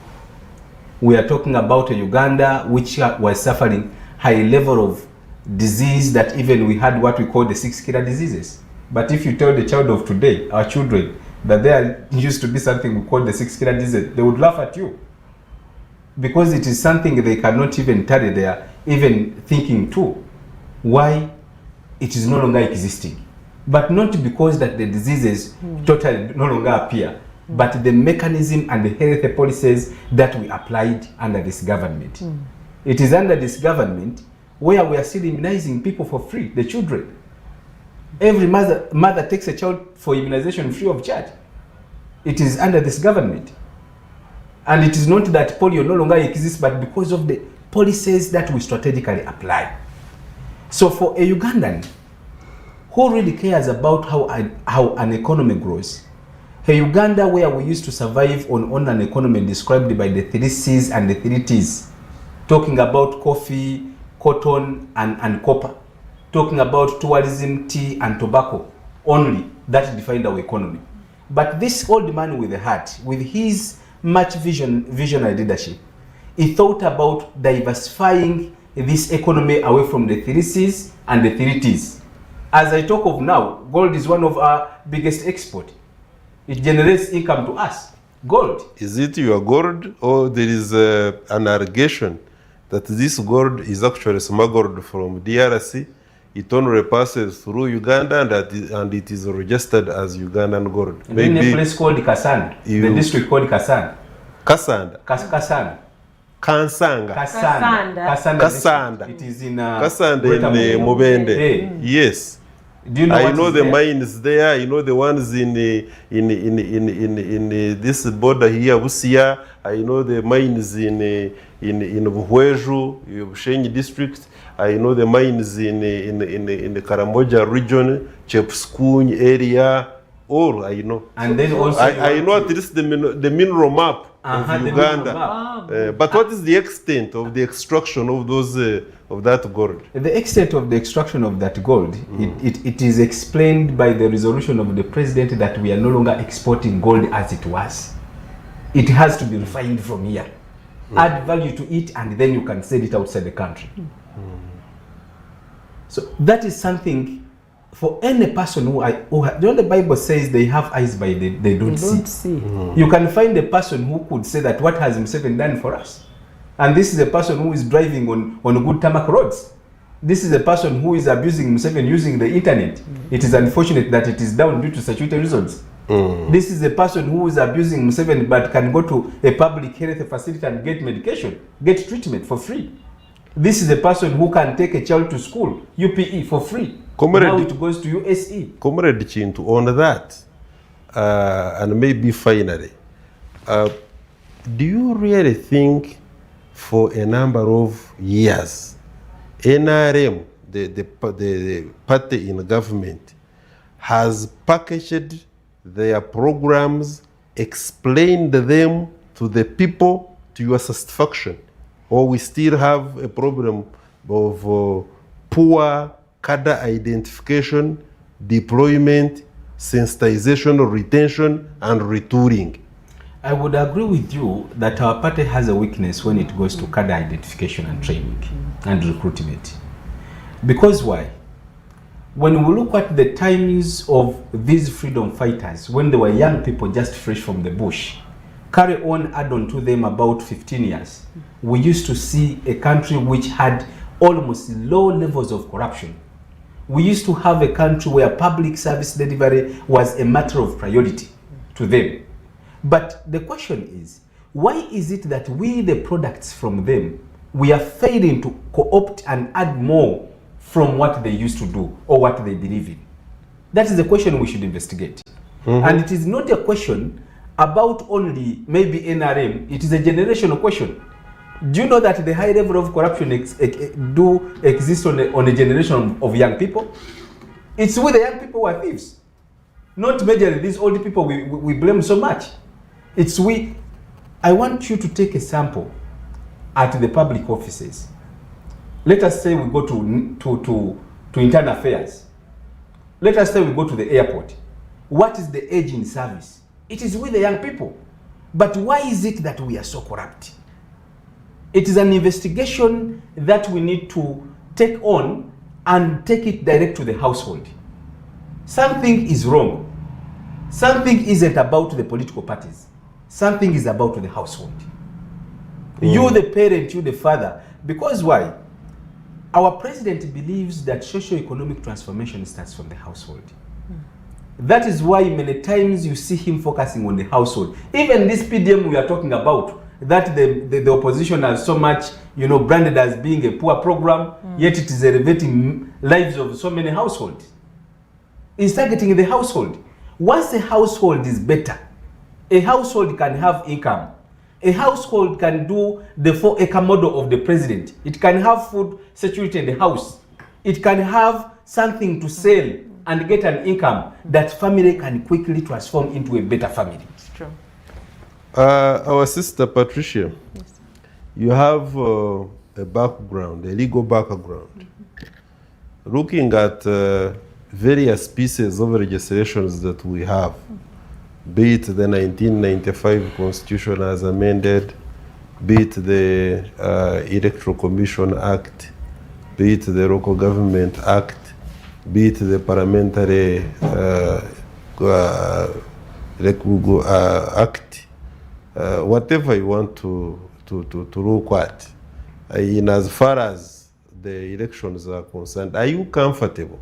We are talking about a Uganda which was suffering high level of disease, that even we had what we call the 6 killer diseases. But if you tell the child of today, our children, that there used to be something we call the 6 killer disease, they would laugh at you. Because it is something they cannot even tell, they are even thinking too. Why it is no longer existing. But not because that the diseases totally no longer appear, but the mechanism and the health policies that we applied under this government. It is under this government where we are still immunizing people for free, the children. Every mother takes a child for immunization free of charge. It is under this government. And it is not that polio no longer exists, but because of the policies that we strategically apply. So for a Ugandan who really cares about how an economy grows, a Uganda where we used to survive on an economy described by the 3 C's and the 3 T's, talking about coffee, cotton, and copper, talking about tourism, tea, and tobacco only, that defined our economy. But this old man with a heart, with his much visionary leadership, he thought about diversifying this economy away from the 3 C's and the 3 T's. As I talk of now, gold is one of our biggest exports. It generates income to us. Gold. Is it your gold, or there is an allegation that this gold is actually smuggled from DRC? It only passes through Uganda and it is registered as Ugandan gold. Maybe in a place called Kasanda, the district called Kasanda. Kasanda. Kasanda. Kansanga. Kasanda. It is in Kasanda in Mubende. Hey. Yes. Do you know I what know is the there? mines there. I know the ones in this border here, Busia. I know the mines in Buhweju, Bushenyi district. I know the mines in the Karamoja region, Chepskuny area. All I know. And then also I know at least the mineral map of Uganda. But what is the extent of the extraction of those of that gold? The extent of the extraction of that gold, it is explained by the resolution of the president that we are no longer exporting gold as it was. It has to be refined from here. Add value to it, and then you can sell it outside the country. So that is something for any person who the Bible says they have eyes but they don't see. You can find a person who could say that what has Museveni done for us? And this is a person who is driving on good tarmac roads. This is a person who is abusing Museveni using the internet. It is unfortunate that it is down due to statutory reasons. This is a person who is abusing Museveni but can go to a public health facility and get medication, get treatment for free. This is a person who can take a child to school, UPE, for free. Now it goes to USE. Comrade Chintu, on that, and maybe finally, do you really think for a number of years, NRM, the party in government, has packaged their programs, explained them to the people to your satisfaction? Or we still have a problem of poor cadre identification, deployment, sensitization, retention, and retooling? I would agree with you that our party has a weakness when it goes to cadre identification and training and recruitment. Because why? When we look at the times of these freedom fighters, when they were young people just fresh from the bush, carry on add on to them about 15 years, we used to see a country which had almost low levels of corruption. We used to have a country where public service delivery was a matter of priority to them. But the question is, why is it that we, the products from them, we are failing to co-opt and add more from what they used to do or what they believe in? That is the question we should investigate. And it is not a question about only maybe NRM, it is a generational question. Do you know that the high level of corruption do exist on a generation of young people? It's with the young people who are thieves. Not majorly these old people we blame so much. It's we. I want you to take a sample at the public offices. Let us say we go to internal affairs. Let us say we go to the airport. What is the age in service? It is with the young people. But why is it that we are so corrupt? It is an investigation that we need to take on and take it direct to the household. Something is wrong. Something isn't about the political parties. Something is about the household. You the parent, you the father. Because why? Our president believes that socio-economic transformation starts from the household. That is why many times you see him focusing on the household. Even this PDM we are talking about, that the opposition has so much, branded as being a poor program, yet it is elevating lives of so many households. It's targeting the household. Once a household is better, a household can have income. A household can do the 4-acre model of the president. It can have food security in the house. It can have something to sell and get an income that family can quickly transform into a better family. It's true. Our sister Patricia, yes. You have a background, a legal background. Looking at various pieces of legislations that we have, be it the 1995 Constitution as amended, be it the Electoral Commission Act, be it the Local Government Act, be it the Parliamentary Act, whatever you want to look at, in as far as the elections are concerned, are you comfortable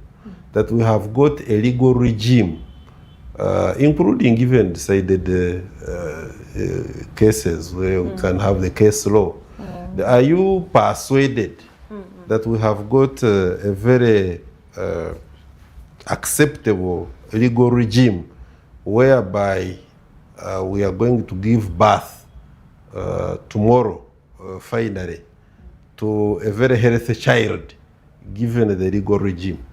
that we have got a legal regime, including even decided cases where we can have the case law? Are you persuaded that we have got a very acceptable legal regime whereby we are going to give birth tomorrow, finally, to a very healthy child, given the legal regime?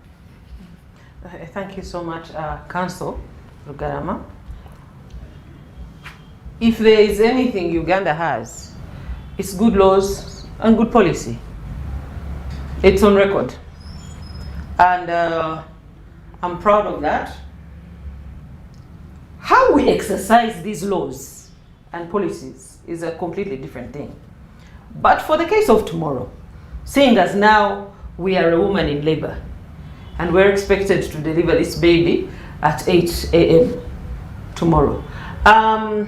Thank you so much, Council Rugarama. If there is anything Uganda has, it's good laws and good policy. It's on record. And I'm proud of that. How we exercise these laws and policies is a completely different thing. But for the case of tomorrow, seeing as now we are a woman in labor, and we're expected to deliver this baby at 8 a.m. tomorrow. I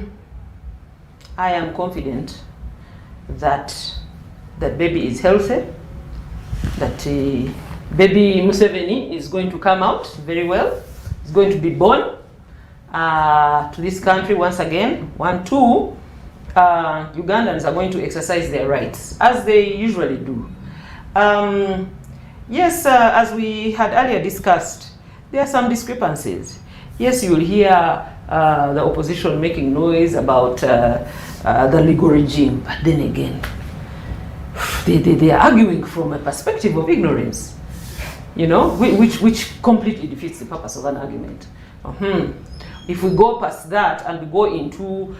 am confident that that baby is healthy, that baby Museveni is going to come out very well. He's going to be born to this country once again. 1, 2, Ugandans are going to exercise their rights, as they usually do. Yes, as we had earlier discussed, there are some discrepancies. Yes, you will hear the opposition making noise about the legal regime, but then again, they are arguing from a perspective of ignorance, which completely defeats the purpose of an argument. If we go past that and we go into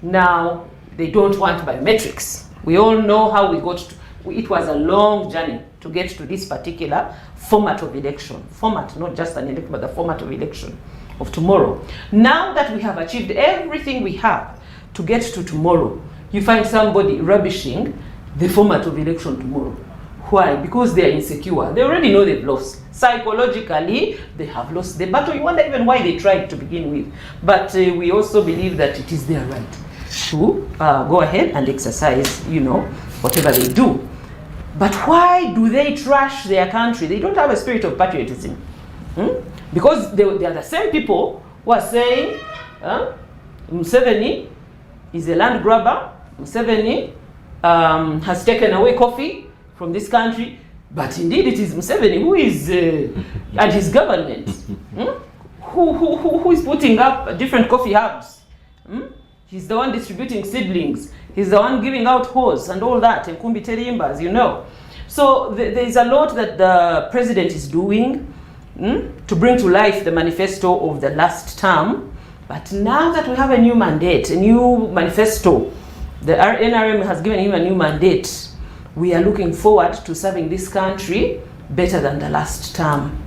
now they don't want biometrics. We all know how we got to. It was a long journey to get to this particular format of election. Format, not just an election, but the format of election of tomorrow. Now that we have achieved everything we have to get to tomorrow, you find somebody rubbishing the format of election tomorrow. Why? Because they are insecure. They already know they've lost. Psychologically, they have lost the battle. You wonder even why they tried to begin with. But we also believe that it is their right to go ahead and exercise, whatever they do. But why do they trash their country? They don't have a spirit of patriotism. Because they are the same people who are saying Museveni is a land grabber. Museveni has taken away coffee from this country. But indeed it is Museveni who is, and his government, who is putting up different coffee hubs. He's the one distributing seedlings. He's the one giving out hose and all that, and Kumbi Terimbas, So there is a lot that the president is doing to bring to life the manifesto of the last term. But now that we have a new mandate, a new manifesto, the NRM has given him a new mandate, we are looking forward to serving this country better than the last term.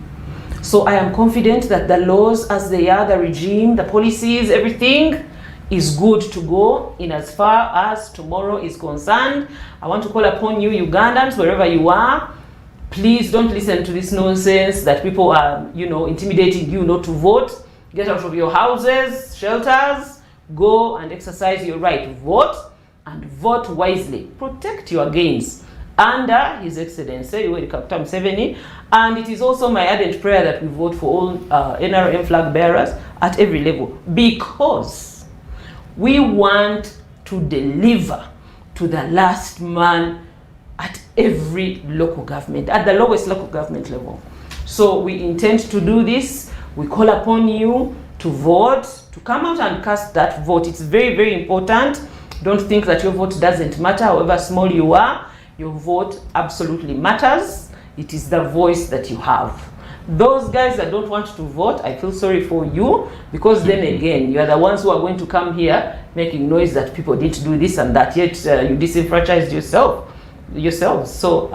So I am confident that the laws as they are, the regime, the policies, everything is good to go in as far as tomorrow is concerned. I want to call upon you Ugandans, wherever you are, please don't listen to this nonsense that people are, intimidating you not to vote. Get out of your houses, shelters, go and exercise your right. Vote, and vote wisely. Protect your gains under His Excellency Yoweri Kaguta Museveni. And it is also my ardent prayer that we vote for all NRM flag bearers at every level, because we want to deliver to the last man at every local government, at the lowest local government level. So we intend to do this. We call upon you to vote, to come out and cast that vote. It's very, very important. Don't think that your vote doesn't matter, however small you are. Your vote absolutely matters. It is the voice that you have. Those guys that don't want to vote, I feel sorry for you, because then again, you are the ones who are going to come here making noise that people didn't do this and that, yet you disenfranchised yourselves. So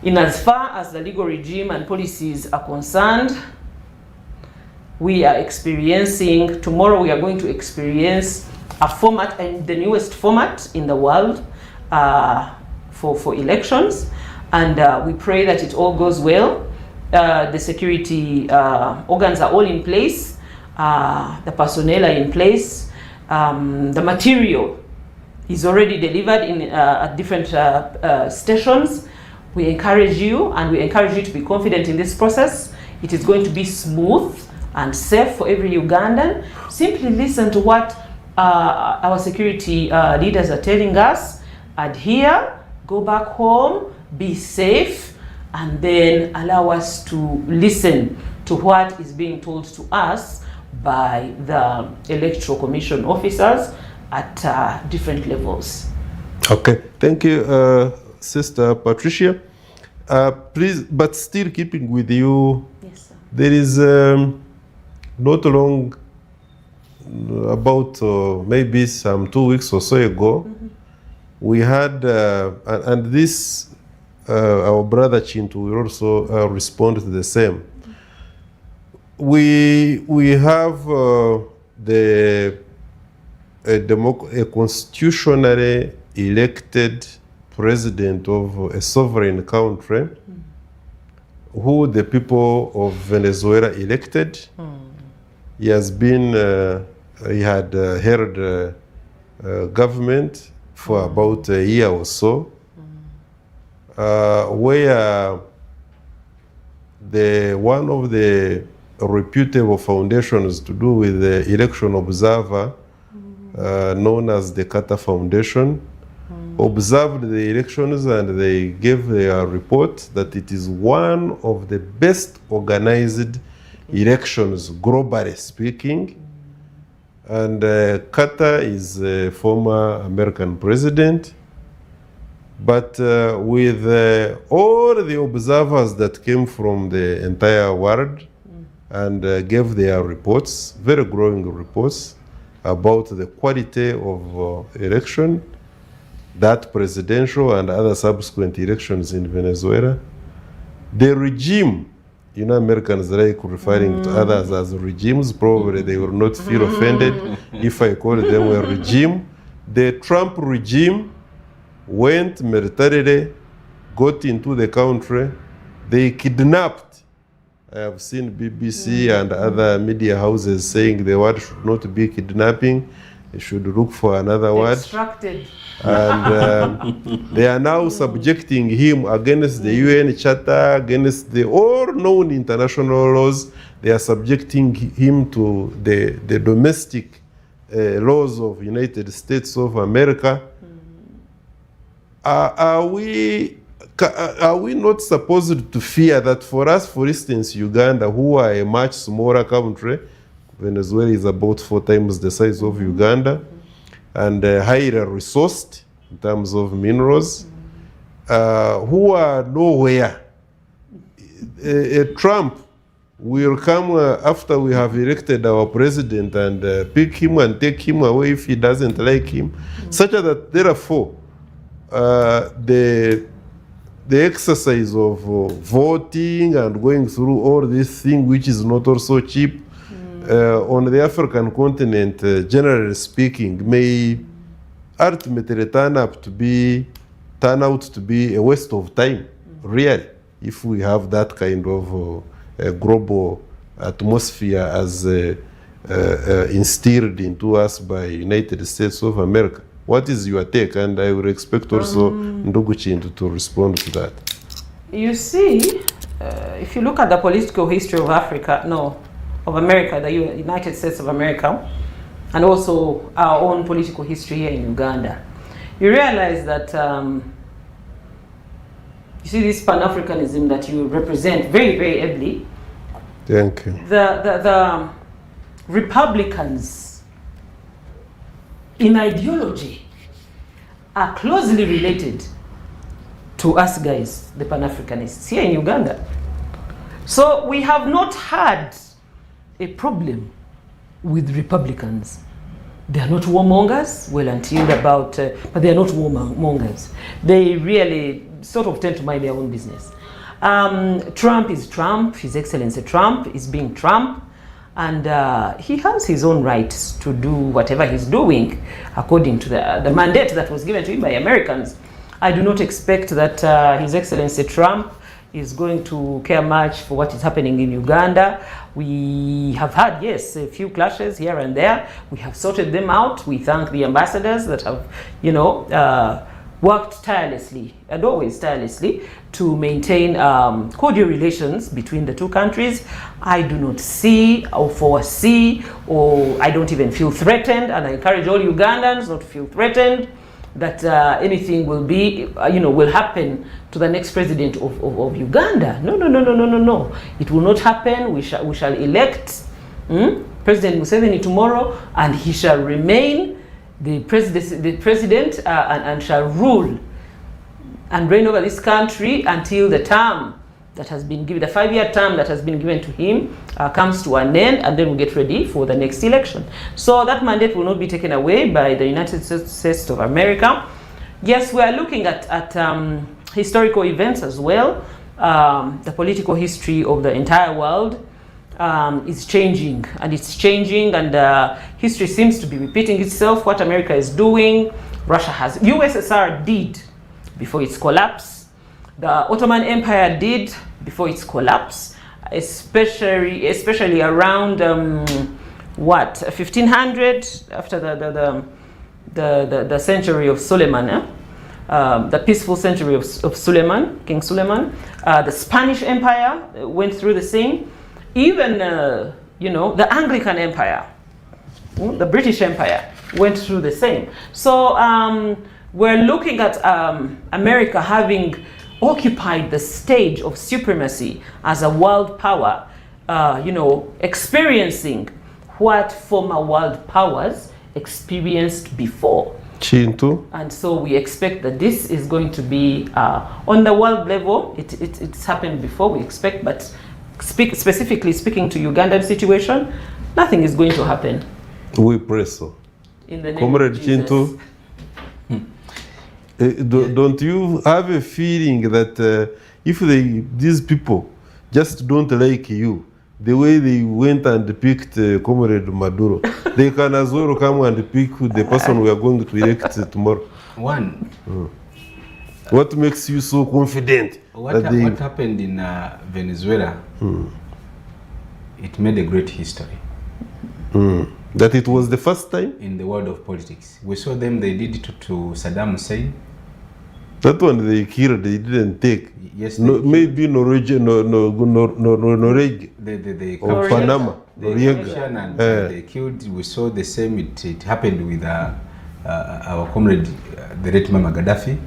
in as far as the legal regime and policies are concerned, we are experiencing, tomorrow we are going to experience a format, and the newest format in the world for elections, and we pray that it all goes well. The security organs are all in place, the personnel are in place, the material is already delivered in at different stations. We encourage you, and we encourage you to be confident in this process. It is going to be smooth and safe for every Ugandan. Simply listen to what our security leaders are telling us. Adhere, go back home, be safe, and then allow us to listen to what is being told to us by the Electoral Commission officers at different levels. Okay, thank you, Sister Patricia. Please, but still keeping with you, Yes, sir. there is not long, about maybe some 2 weeks or so ago, we had, and this, our brother Chintu will also respond to the same. We have a constitutionally elected president of a sovereign country who the people of Venezuela elected. He has been, he had held government for about a year or so, where one of the reputable foundations to do with the election observer, known as the Carter Foundation, observed the elections, and they gave their report that it is one of the best organized elections, globally speaking. And Carter is a former American president. But with all the observers that came from the entire world and gave their reports, very glowing reports, about the quality of election, that presidential and other subsequent elections in Venezuela, the regime, Americans like referring to others as regimes, probably they will not feel offended if I call them a regime. The Trump regime went militarily, got into the country, they kidnapped. I have seen BBC and other media houses saying the word should not be kidnapping, they should look for another word. Extracted. And they are now subjecting him against the UN Charter, against the all known international laws. They are subjecting him to the domestic laws of United States of America. Are we not supposed to fear that for us, for instance, Uganda, who are a much smaller country, Venezuela is about 4 times the size of Uganda, and highly resourced in terms of minerals, who are nowhere. Trump will come after we have elected our president and pick him and take him away if he doesn't like him, such that therefore the exercise of voting and going through all this thing, which is not also cheap, on the African continent, generally speaking, may ultimately turn out to be a waste of time, really, if we have that kind of global atmosphere as instilled into us by United States of America. What is your take? And I will expect also Ndugu Chintu to respond to that. You see, if you look at the political history of of America, the United States of America, and also our own political history here in Uganda, you realize that you see this Pan-Africanism that you represent very, very ably. Thank you. The Republicans in ideology are closely related to us guys, the Pan-Africanists here in Uganda. So we have not had a problem with Republicans. They are not warmongers, well, until about, but they are not warmongers. They really sort of tend to mind their own business. Trump is Trump, His Excellency Trump is being Trump, and he has his own rights to do whatever he's doing according to the mandate that was given to him by Americans. I do not expect that His Excellency Trump is going to care much for what is happening in Uganda. We have had, yes, a few clashes here and there. We have sorted them out. We thank the ambassadors that have, worked tirelessly and always tirelessly to maintain cordial relations between the two countries. I do not see or foresee, or I don't even feel threatened, and I encourage all Ugandans not to feel threatened that anything will be, will happen to the next president of Uganda. No. It will not happen. We shall elect President Museveni tomorrow, and he shall remain the president and shall rule and reign over this country until the term that has been given, the 5-year term that has been given to him comes to an end, and then we get ready for the next election. So that mandate will not be taken away by the United States of America. Yes, we are looking at historical events as well. The political history of the entire world is changing, and history seems to be repeating itself. What America is doing, USSR did before its collapse. The Ottoman Empire did before its collapse, especially around 1500, after the century of Suleiman, the peaceful century of Suleiman, King Suleiman. The Spanish Empire went through the same. Even the Anglican Empire, the British Empire went through the same. So we're looking at America having occupied the stage of supremacy as a world power, experiencing what former world powers experienced before. Chintu. And so we expect that this is going to be on the world level. It's happened before, we expect, but specifically speaking to Ugandan situation, nothing is going to happen. We pray so. In the name Comrade of Jesus. Chintu, don't you have a feeling that if these people just don't like you, the way they went and picked Comrade Maduro, they can as well come and pick the person we are going to elect tomorrow? What makes you so confident? What happened in Venezuela, it made a great history. That it was the first time? In the world of politics. We saw them, they did it to Saddam Hussein. That one they killed, they didn't take. Yes, maybe Norwegian, Norway, or Panama, Noriega. And they killed. We saw the same. It happened with our comrade, the late Mama Gaddafi.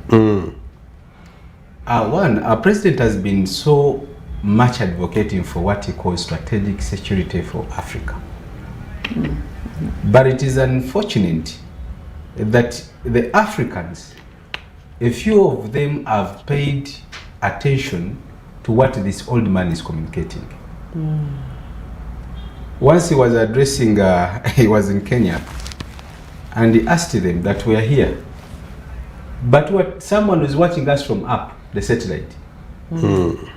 Our president has been so much advocating for what he calls strategic security for Africa. But it is unfortunate that the Africans, a few of them have paid attention to what this old man is communicating. Once he was addressing, he was in Kenya, and he asked them that we are here, but what someone is watching us from up the satellite.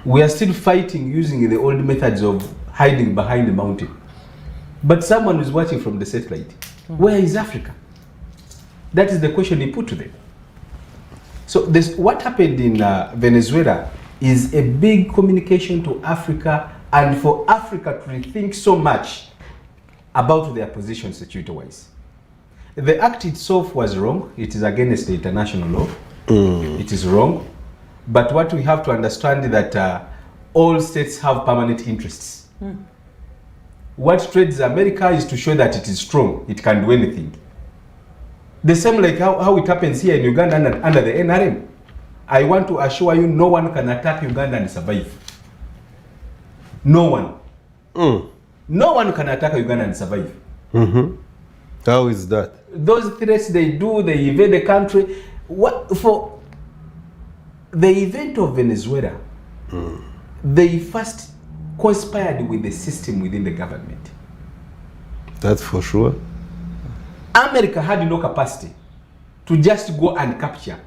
We are still fighting using the old methods of hiding behind the mountain, but someone is watching from the satellite. Where is Africa? That is the question he put to them. So what happened in Venezuela is a big communication to Africa, and for Africa to rethink so much about their position security-wise. The act itself was wrong. It is against the international law. It is wrong. But what we have to understand is that all states have permanent interests. What trades America is to show that it is strong. It can do anything. The same like how it happens here in Uganda under the NRM. I want to assure you, no one can attack Uganda and survive. No one. No one can attack Uganda and survive. How is that? Those threats they do, they invade the country. What for the event of Venezuela? They first conspired with the system within the government. That's for sure. America had no capacity to just go and capture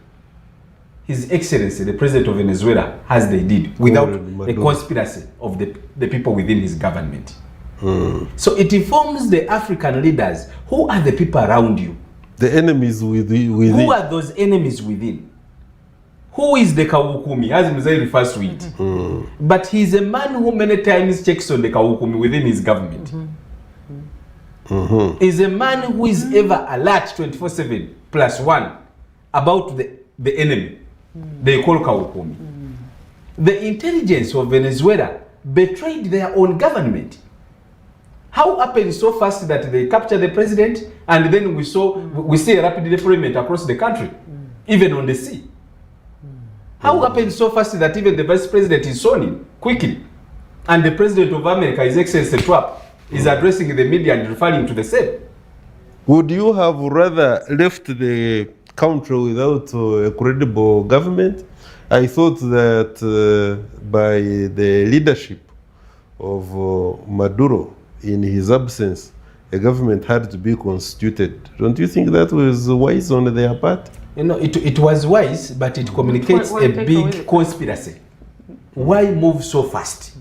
His Excellency, the President of Venezuela, as they did, without a conspiracy of the people within his government. So it informs the African leaders, who are the people around you? The enemies within. Who are those enemies within? Who is the Kawukumi, as Mzee refers to it? But he's a man who many times checks on the Kawukumi within his government. Is a man who is ever alert 24/7 +1 about the enemy. They call Kawukumi. The intelligence of Venezuela betrayed their own government. How happened so fast that they capture the president, and then we see a rapid deployment across the country, even on the sea? How happened so fast that even the vice president is sworn in quickly, and the president of America, His Excellency Trump, is addressing the media and referring to the same? Would you have rather left the country without a credible government? I thought that by the leadership of Maduro, in his absence, a government had to be constituted. Don't you think that was wise on their part? You know, it was wise, but it communicates a big conspiracy. Why move so fast?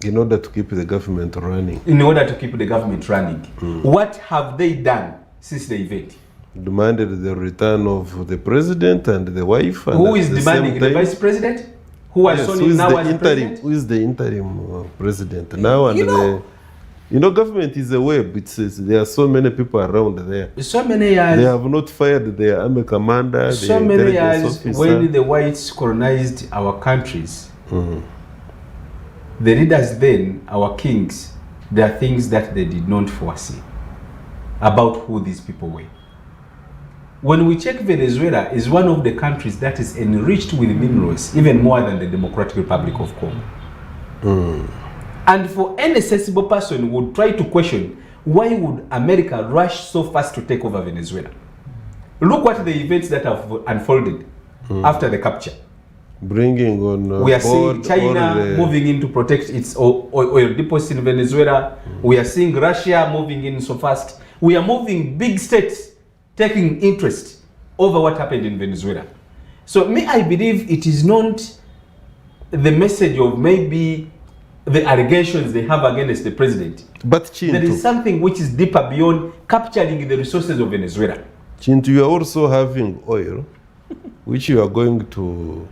In order to keep the government running. In order to keep the government running. What have they done since the event? Demanded the return of the president and the wife. And who is demanding? The vice president? Who was sworn in now as president? Who is the interim president now? And government is a web. There are so many people around there. So many years. They have not fired their army commander. So many years when the whites colonized our countries, the leaders then, our kings, there are things that they did not foresee about who these people were. When we check, Venezuela is one of the countries that is enriched with minerals, even more than the Democratic Republic of Congo. And for any sensible person who would try to question, why would America rush so fast to take over Venezuela? Look what the events that have unfolded after the capture. Bringing on we are seeing China moving in to protect its oil deposits in Venezuela. We are seeing Russia moving in so fast. We are moving big states taking interest over what happened in Venezuela. So I believe it is not the message of maybe the allegations they have against the president. But Chintu, there is something which is deeper beyond capturing the resources of Venezuela. Chintu, you are also having oil, which you are going to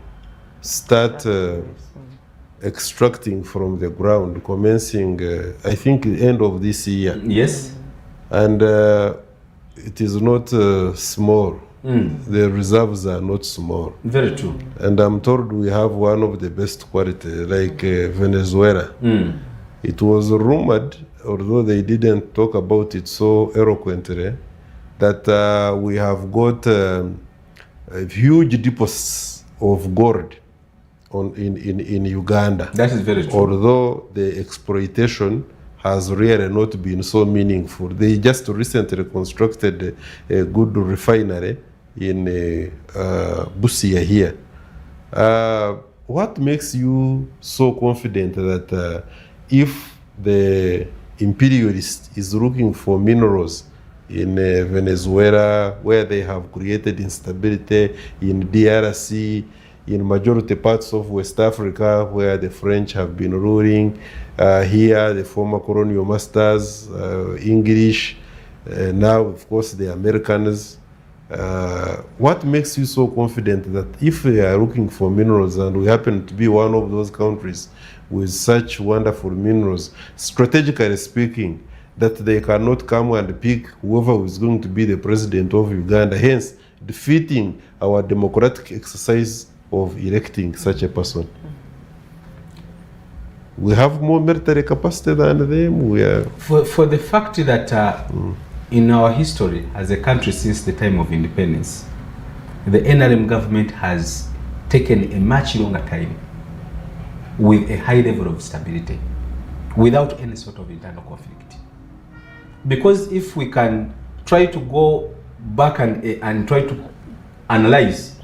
start extracting from the ground, commencing, I think, the end of this year. Yes. And it is not small. The reserves are not small. Very true. And I'm told we have one of the best quality, like Venezuela. It was rumored, although they didn't talk about it so eloquently, that we have got huge deposits of gold in Uganda. That is very true. Although the exploitation has really not been so meaningful. They just recently constructed a good refinery in Busia here. what makes you so confident that if the imperialist is looking for minerals in Venezuela, where they have created instability, in DRC, in majority parts of West Africa, where the French have been ruling, here the former colonial masters, English, now of course the Americans. What makes you so confident that if we are looking for minerals and we happen to be one of those countries with such wonderful minerals, strategically speaking, that they cannot come and pick whoever is going to be the president of Uganda, hence defeating our democratic exercise of electing such a person? We have more military capacity than them. We are for the fact that in our history as a country since the time of independence, the NRM government has taken a much longer time with a high level of stability without any sort of internal conflict. Because if we can try to go back and try to analyze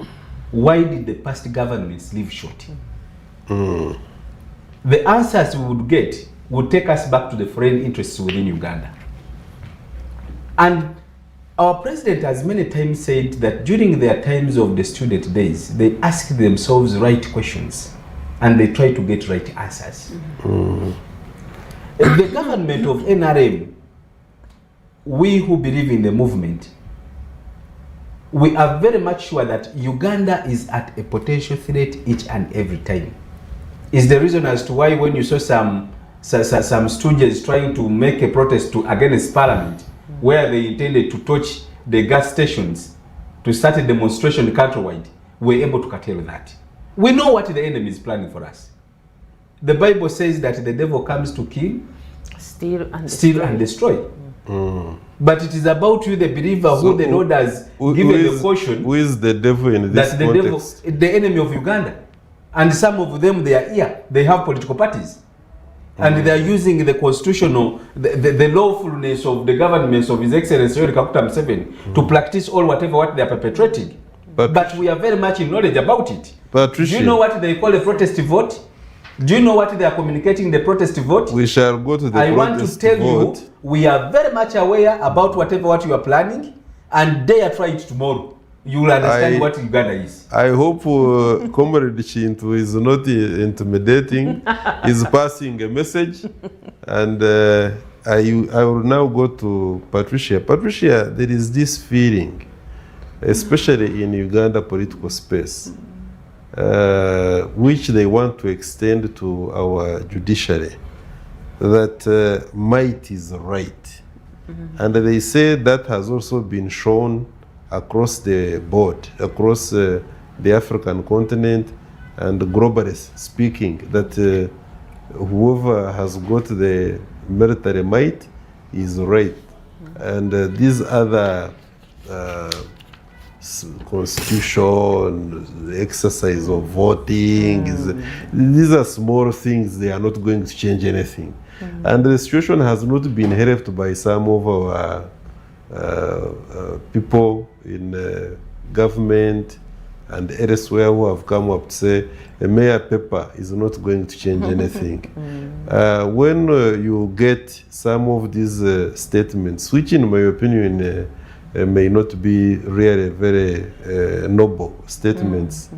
why did the past governments leave short, the answers we would get would take us back to the foreign interests within Uganda. And our president has many times said that during their times of the student days, they ask themselves right questions and they try to get right answers. The government of NRM, we who believe in the movement, we are very much sure that Uganda is at a potential threat each and every time. Is the reason as to why when you saw some students trying to make a protest against Parliament, where they intended to touch the gas stations to start a demonstration countrywide, we're able to curtail that. We know what the enemy is planning for us. The Bible says that the devil comes to kill, steal and destroy. But it is about you, the believer, who the Lord has given the caution. Who is the devil in this context? The enemy of Uganda. And some of them, they are here. They have political parties. And they are using the constitutional, the lawfulness of the governments of His Excellency Yoweri Kaguta Museveni to practice what they are perpetrating. But we are very much in knowledge about it. Patricia, do you know what they call a protest vote? Do you know what they are communicating the protest vote? We shall go to the protest vote. I want to tell you, we are very much aware about what you are planning, and dare try it tomorrow. You will understand what Uganda is. I hope Comrade Chintu is not intimidating, is passing a message. And I will now go to Patricia. Patricia, there is this feeling, especially in Uganda political space, which they want to extend to our judiciary, that might is right. And they say that has also been shown across the board, across the African continent, and globally speaking, that whoever has got the military might is right. And these other constitution, the exercise of voting, these are small things, they are not going to change anything. And the situation has not been helped by some of our people in government and elsewhere who have come up to say a mere paper is not going to change anything. When you get some of these statements, which in my opinion may not be really very noble statements,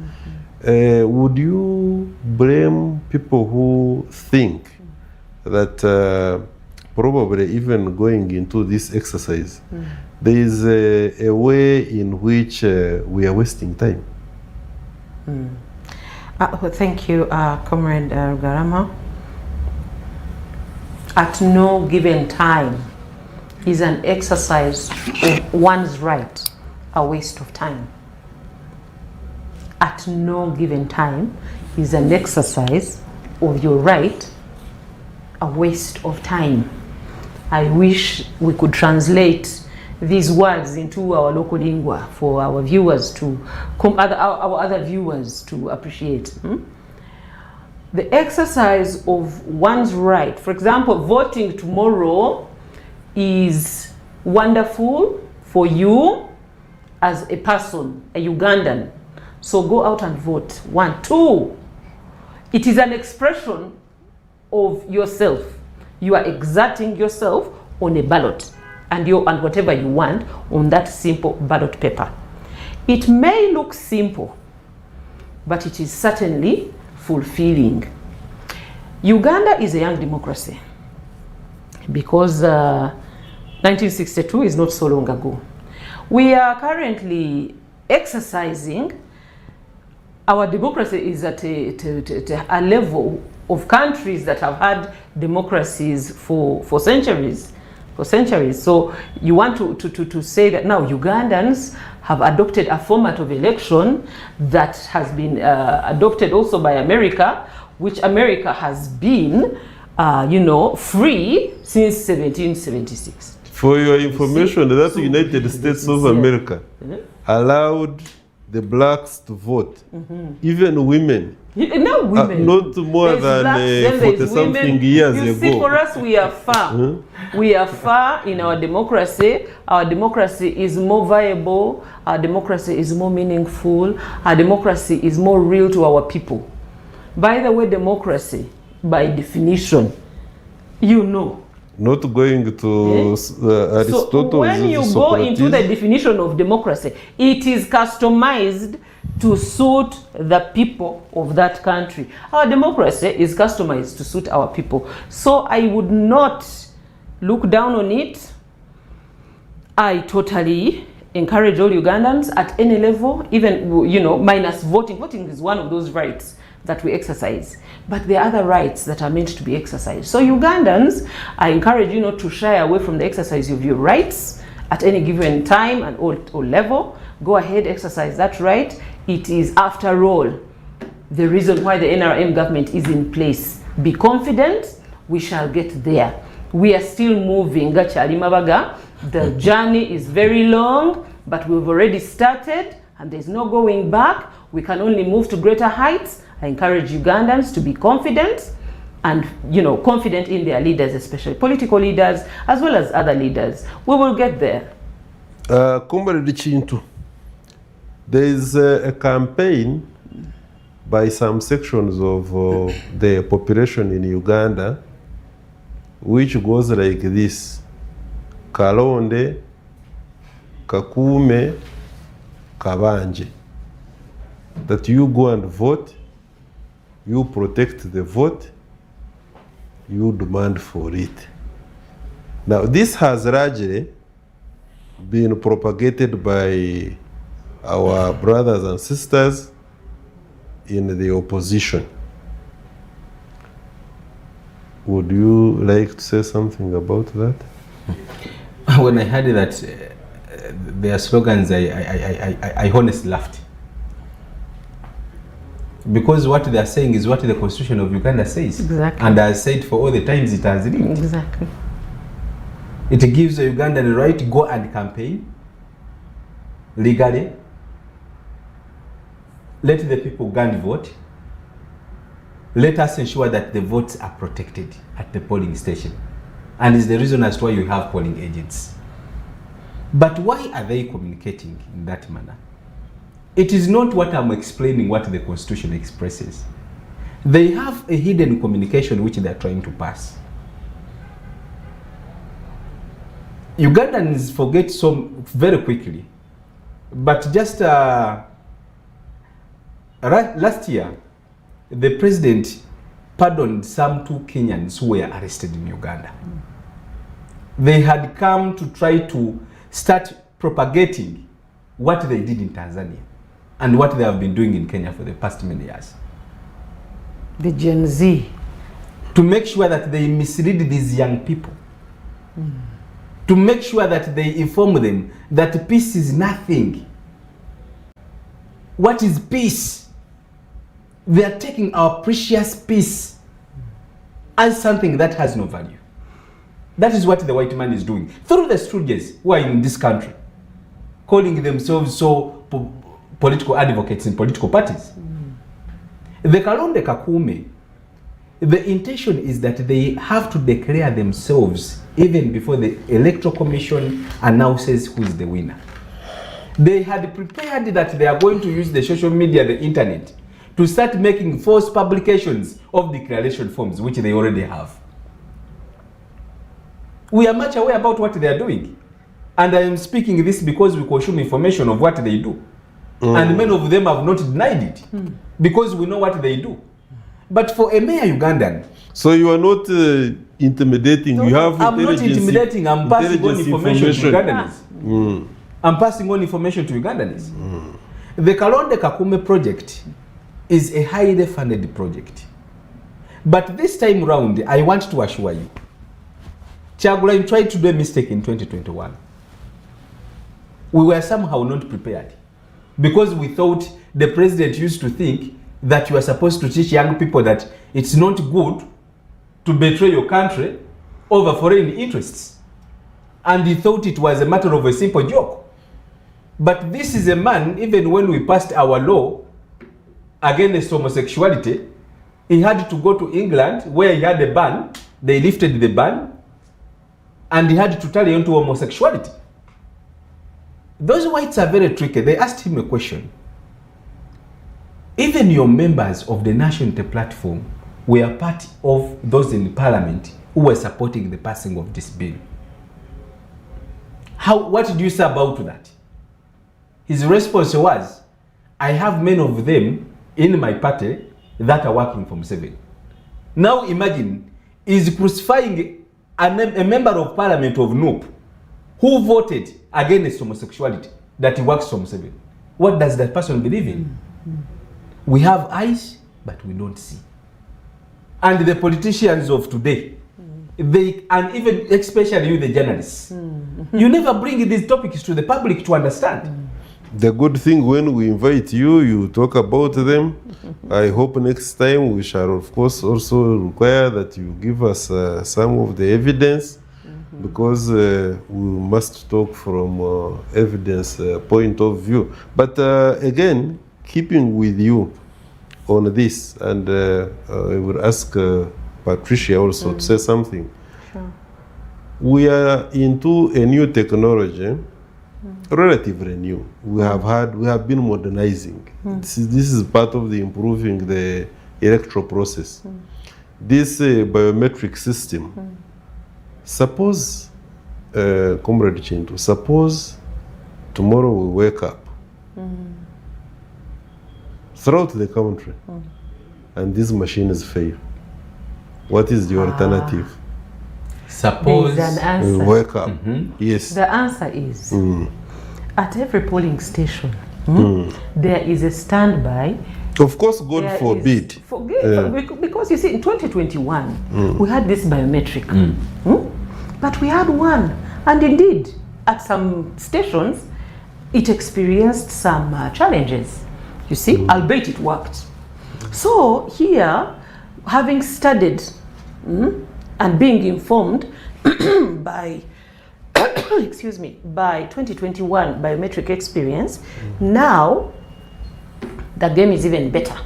would you blame people who think that probably even going into this exercise, there is a way in which we are wasting time? Well, thank you, Comrade Garama. At no given time is an exercise of one's right a waste of time. At no given time is an exercise of your right a waste of time. I wish we could translate these words into our local lingua for our viewers to our other viewers to appreciate. The exercise of one's right, for example, voting tomorrow is wonderful for you as a person, a Ugandan. So go out and vote. 1, 2, It is an expression of yourself. You are exerting yourself on a ballot and whatever you want on that simple ballot paper. It may look simple, but it is certainly fulfilling. Uganda is a young democracy because 1962 is not so long ago. We are currently exercising. Our democracy is at a level of countries that have had democracies for centuries. So you want to say that now Ugandans have adopted a format of election that has been adopted also by America, which America has been, free since 1776. For your information, that United States of America allowed the blacks to vote, even women. No women. Not more than 40-something years ago. You see, for us, we are far. We are far in our democracy. Our democracy is more viable. Our democracy is more meaningful. Our democracy is more real to our people. By the way, democracy, by definition, not going to Aristotle. So when you go into the definition of democracy, it is customized to suit the people of that country. Our democracy is customized to suit our people. So I would not look down on it. I totally encourage all Ugandans at any level, even, minus voting. Voting is one of those rights that we exercise, but there are other rights that are meant to be exercised. So Ugandans, I encourage you not to shy away from the exercise of your rights at any given time and or level. Go ahead, exercise that right. It is, after all, the reason why the NRM government is in place. Be confident, we shall get there. We are still moving. The journey is very long, but we've already started and there's no going back. We can only move to greater heights. I encourage Ugandans to be confident and, confident in their leaders, especially political leaders, as well as other leaders. We will get there. Comrade Chintu, there is a campaign by some sections of the population in Uganda which goes like this: Kalonde, Kakume, Kabanje. That you go and vote, you protect the vote, you demand for it. Now, this has largely been propagated by our brothers and sisters in the opposition. Would you like to say something about that? When I heard that their slogans, I honestly laughed. Because what they are saying is what the Constitution of Uganda says. Exactly. And as said for all the times it has lived. Exactly. It gives the Ugandan the right to go and campaign legally. Let the people go and vote. Let us ensure that the votes are protected at the polling station. And it's the reason as to why you have polling agents. But why are they communicating in that manner? It is not what I'm explaining what the Constitution expresses. They have a hidden communication which they are trying to pass. Ugandans forget so very quickly. But just last year, the president pardoned some 2 Kenyans who were arrested in Uganda. They had come to try to start propagating what they did in Tanzania and what they have been doing in Kenya for the past many years. The Gen Z. To make sure that they mislead these young people. To make sure that they inform them that peace is nothing. What is peace? They are taking our precious peace as something that has no value. That is what the white man is doing. Through the stooges who are in this country, calling themselves political advocates in political parties. The Kalonde Kakume, the intention is that they have to declare themselves even before the Electoral Commission announces who is the winner. They had prepared that they are going to use the social media, the internet, to start making false publications of declaration forms, which they already have. We are much aware about what they are doing. And I am speaking this because we consume information of what they do. And many of them have not denied it because we know what they do. But for a mere Ugandan, so you are not intimidating. No, you have I'm not intimidating. I'm passing on information to Ugandans. I'm passing on information to Ugandans. The Kalonde Kakume project is a highly funded project. But this time round, I want to assure you, Kyagulanyi tried to do a mistake in 2021. We were somehow not prepared because we thought the president used to think that you are supposed to teach young people that it's not good to betray your country over foreign interests. And he thought it was a matter of a simple joke. But this is a man, even when we passed our law against homosexuality, he had to go to England where he had a ban. They lifted the ban and he had to tally onto homosexuality. Those whites are very tricky. They asked him a question. Even your members of the National Unity Platform were part of those in parliament who were supporting the passing of this bill. What do you say about that? His response was, I have many of them in my party that are working for Museveni. Now imagine, he's crucifying a member of parliament of NUP who voted against homosexuality, that he works for Museveni. What does that person believe in? We have eyes, but we don't see. And the politicians of today, they, and even especially you, the journalists, you never bring these topics to the public to understand. The good thing, when we invite you, you talk about them. I hope next time we shall, of course, also require that you give us some of the evidence, because we must talk from evidence point of view. But again, keeping with you on this, and I will ask Patricia also to say something. Sure. We are into a new technology, relatively new. We have been modernizing. This is part of the improving the electoral process. This biometric system. Suppose, Comrade Chintu, suppose tomorrow we wake up throughout the country and these machines fail. What is the alternative? Suppose There's an We answer. wake up. Yes. The answer is, at every polling station, there is a standby. Of course, God There forbid. is- because you see, in 2021, we had this biometric. But we had one. And indeed, at some stations, it experienced some challenges. You see, albeit it worked. So here, having studied and being informed by excuse me, by 2021 biometric experience, now the game is even better.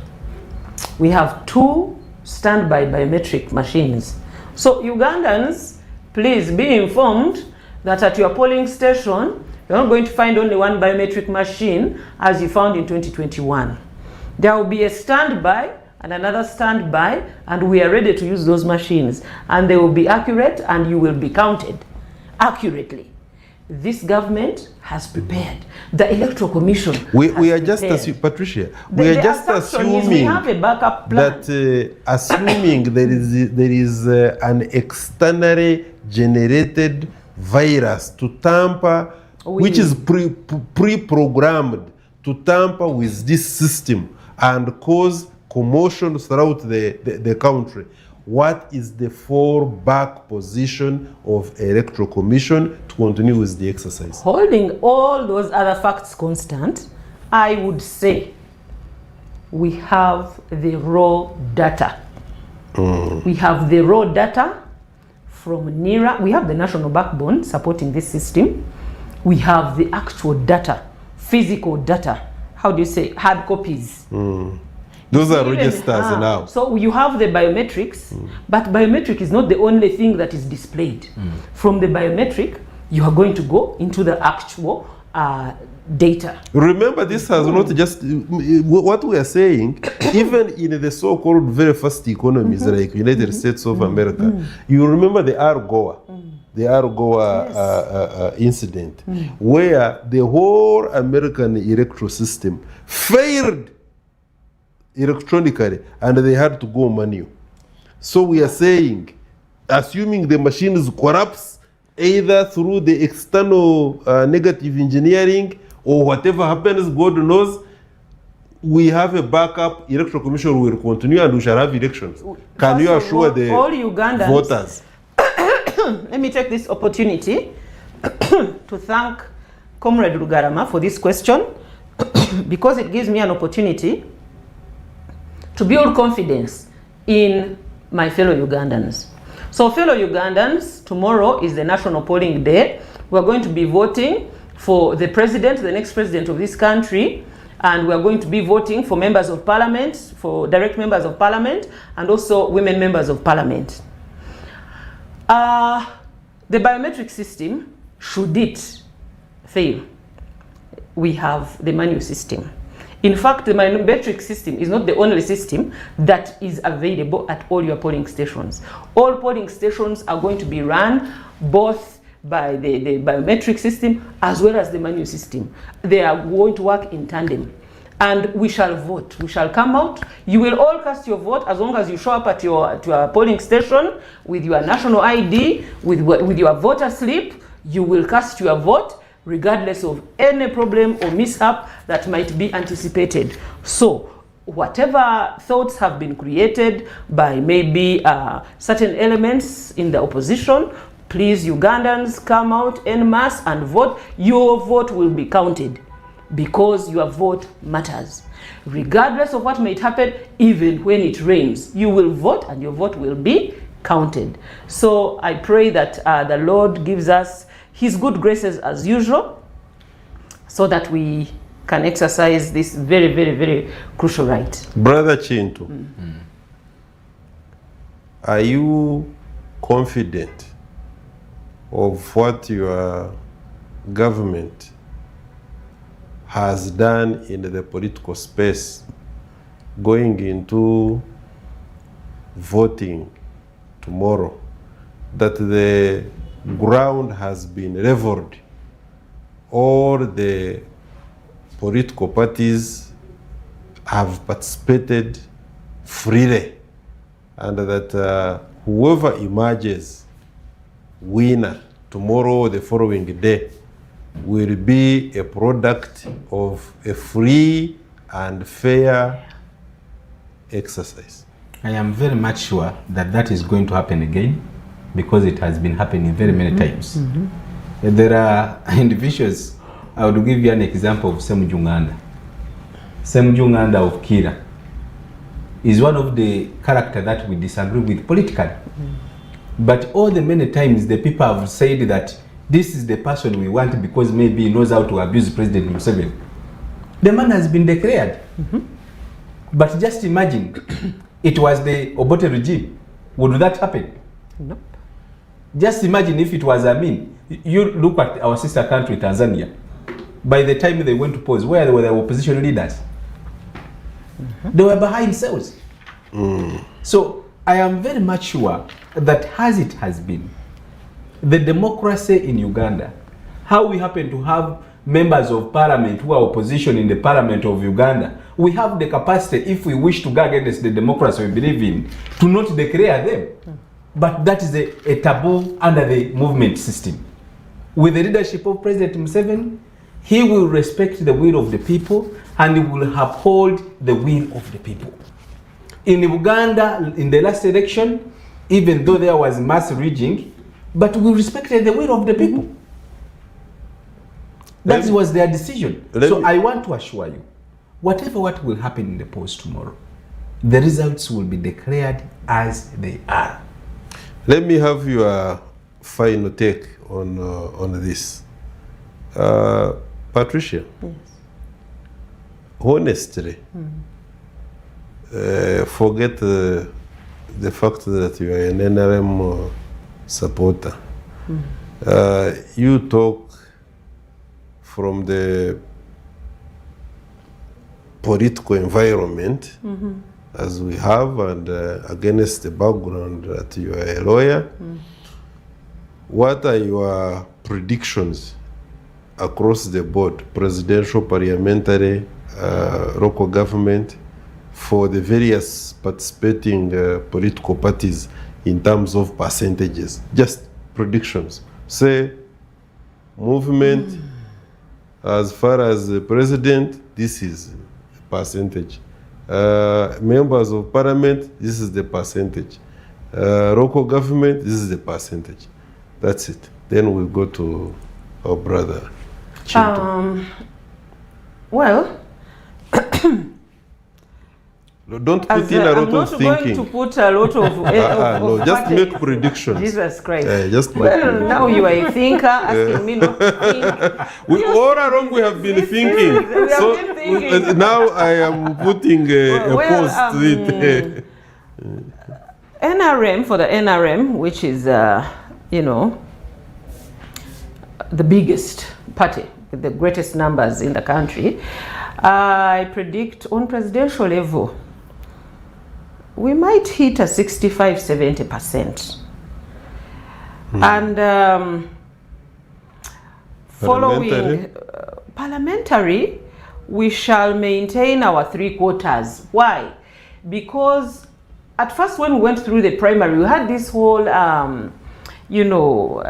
We have 2 standby biometric machines. So Ugandans, please be informed that at your polling station, you're not going to find only one biometric machine as you found in 2021. There will be a standby and another standby, and we are ready to use those machines. And they will be accurate, and you will be counted accurately. This government has prepared. The Electoral Commission We are has just prepared. Patricia. We are The just assumption is we assuming have a backup plan. that assuming there is an externally generated virus to tamper, which is pre-programmed to tamper with this system and cause commotion throughout the country. What is the fallback position of Electoral Commission to continue with the exercise? Holding all those other facts constant, I would say we have the raw data. We have the raw data from NIRA. We have the national backbone supporting this system. We have the actual data, physical data. How do you say? Hard copies. Those are Even registers now. So you have the biometrics, but biometric is not the only thing that is displayed. From the biometric, you are going to go into the actual data. Remember, this has not just what we are saying. Even in the so-called very fast economies like United States of America, you remember the Al Gore incident, where the whole American electoral system failed electronically, and they had to go manual. So we are saying, assuming the machines collapse either through the external negative engineering or whatever happens, God knows, we have a backup. Electoral Commission will continue and we shall have elections. Can you assure the all Ugandans, voters? Let me take this opportunity to thank Comrade Rugarama for this question because it gives me an opportunity to build confidence in my fellow Ugandans. So fellow Ugandans, tomorrow is the national polling day. We're going to be voting for the president, the next president of this country, and we're going to be voting for members of parliament, for direct members of parliament, and also women members of parliament. The biometric system, should it fail, we have the manual system. In fact, the biometric system is not the only system that is available at all your polling stations. All polling stations are going to be run both by the biometric system as well as the manual system. They are going to work in tandem. And we shall vote. We shall come out. You will all cast your vote as long as you show up at your polling station with your national ID, with your voter slip. You will cast your vote regardless of any problem or mishap that might be anticipated. So whatever thoughts have been created by maybe certain elements in the opposition, please, Ugandans, come out en masse and vote. Your vote will be counted because your vote matters. Regardless of what might happen, even when it rains, you will vote and your vote will be counted. So I pray that the Lord gives us His good graces as usual so that we can exercise this very, very, very crucial right. Brother Chintu, are you confident of what your government has done in the political space going into voting tomorrow, that the ground has been leveled, all the political parties have participated freely, and that whoever emerges winner tomorrow or the following day will be a product of a free and fair exercise? I am very much sure that that is going to happen again because it has been happening very many times. There are individuals, I would give you an example of Sem Junganda. Sem Junganda of Kira is one of the characters that we disagree with politically. But all the many times the people have said that this is the person we want because maybe he knows how to abuse President Museveni. The man has been declared. But just imagine, it was the Obote regime. Would that happen? Nope. Just imagine if it was Amin. You look at our sister country, Tanzania. By the time they went to polls, where were the opposition leaders? They were behind cells. So I am very much sure that as it has been, the democracy in Uganda, how we happen to have members of parliament who are opposition in the parliament of Uganda, we have the capacity, if we wish to go against the democracy we believe in, to not declare them. But that is a taboo under the movement system. With the leadership of President Museveni, he will respect the will of the people and he will uphold the will of the people. In Uganda, in the last election, even though there was mass rigging, but we respected the will of the people. That was their decision. So I want to assure you, whatever what will happen in the polls tomorrow, the results will be declared as they are. Let me have your final take on this. Patricia, Yes. Honestly, forget the fact that you are an NRM supporter. You talk from the political environment as we have, and against the background that you are a lawyer, what are your predictions across the board, presidential, parliamentary, local government, for the various participating political parties in terms of percentages? Just predictions. Say, movement, as far as the president, this is percentage. Members of parliament, this is the percentage. Local government, this is the percentage. That's it. Then we'll go to our brother, Chintu. Well, don't put in a lot of thinking. I'm not going to put a lot of... No, just make predictions. Jesus Christ. Just make well, now you are a thinker, asking me not to think. All along we have been thinking. Now I am putting a pause to it. NRM, for the NRM, which is, you know, the biggest party with the greatest numbers in the country, I predict on presidential level, we might hit a 65-70%. And following parliamentary, we shall maintain our 3/4. Why? Because at first when we went through the primary, we had this whole you know,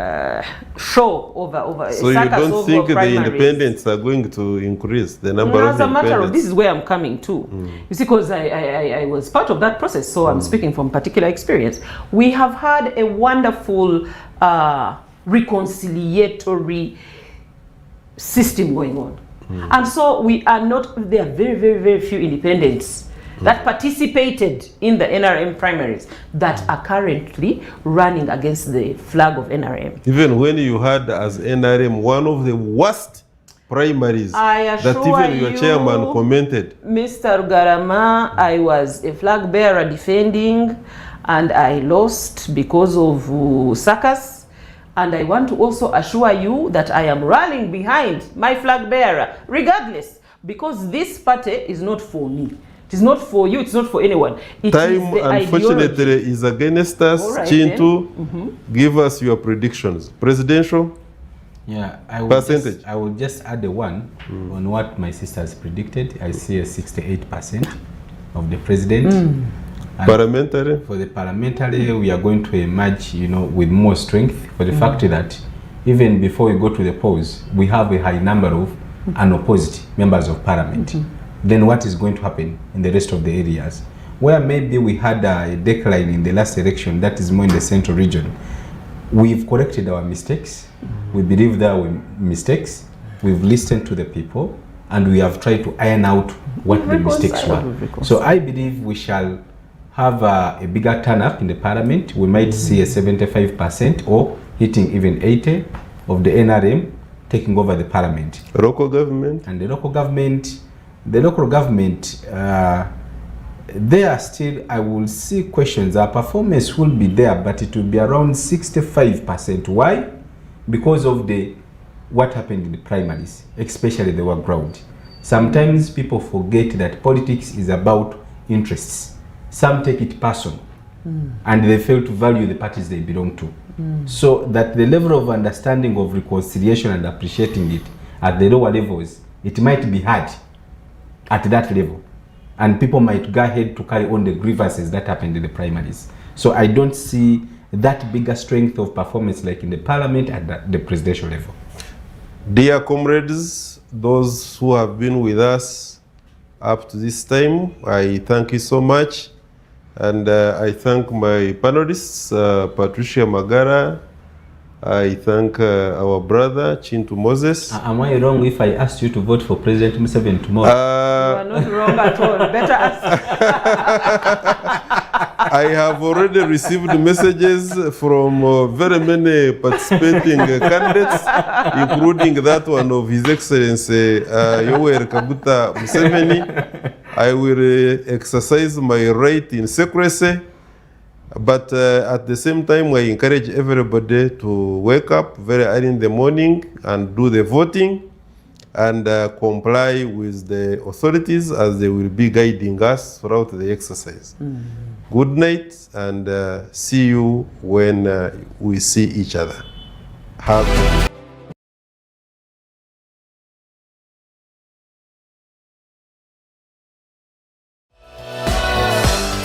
show over. So you don't think the independents are going to increase the number of independents? As a matter of, this is where I'm coming to. You see, because I was part of that process, so I'm speaking from particular experience. We have had a wonderful reconciliatory system going on. And so we are not, there are very few independents that participated in the NRM primaries that are currently running against the flag of NRM. Even when you had as NRM one of the worst primaries that even your chairman commented. Mr. Garama, I was a flag bearer defending, and I lost because of circus. And I want to also assure you that I am rallying behind my flag bearer, regardless, because this party is not for me. It is not for you, it's not for anyone. Time, unfortunately, is against us. Right, Chintu, give us your predictions. Presidential? Yeah, percentage. I will just add the one on what my sister has predicted. I see a 68% of the president. Parliamentary? For the parliamentary, we are going to emerge, you know, with more strength, for the fact that even before we go to the polls, we have a high number of unopposed members of parliament. Then what is going to happen in the rest of the areas? Where maybe we had a decline in the last election, that is more in the central region, we've corrected our mistakes. We believe there were mistakes. We've listened to the people, and we have tried to iron out what the mistakes were. So I believe we shall have a bigger turn up in the parliament. We might see a 75% or hitting even 80% of the NRM taking over the parliament. Local government? And the local government, there still, I will see questions. Our performance will be there, but it will be around 65%. Why? Because of what happened in the primaries, especially the work ground. Sometimes people forget that politics is about interests. Some take it personal, and they fail to value the parties they belong to. So that the level of understanding of reconciliation and appreciating it at the lower levels, it might be hard at that level, and people might go ahead to carry on the grievances that happened in the primaries. So I don't see that bigger strength of performance like in the parliament at the presidential level. Dear comrades, those who have been with us up to this time, I thank you so much. And I thank my panelists, Patricia Magara. I thank our brother, Chintu Moses. Am I wrong if I asked you to vote for President Museveni tomorrow? You are not wrong at all. Better ask. I have already received messages from very many participating candidates, including that one of His Excellency Yoweri Kaguta Museveni. I will exercise my right in secrecy, but at the same time, I encourage everybody to wake up very early in the morning and do the voting. and comply with the authorities as they will be guiding us throughout the exercise. Good night, and see you when we see each other.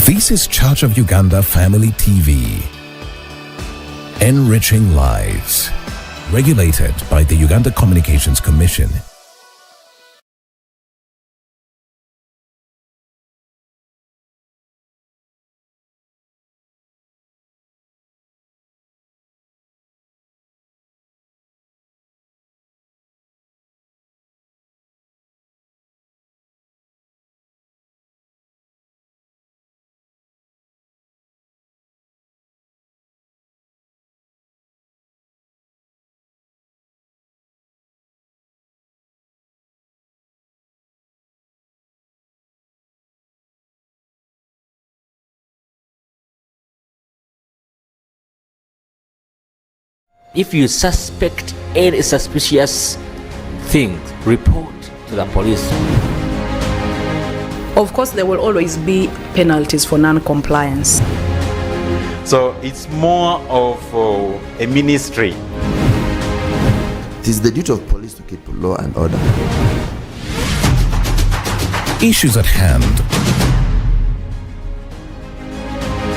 This is Church of Uganda Family TV. Enriching lives. Regulated by the Uganda Communications Commission. If you suspect any suspicious thing, report to the police. Of course, there will always be penalties for non-compliance. So it's more of a ministry. It is the duty of police to keep law and order. Issues at hand.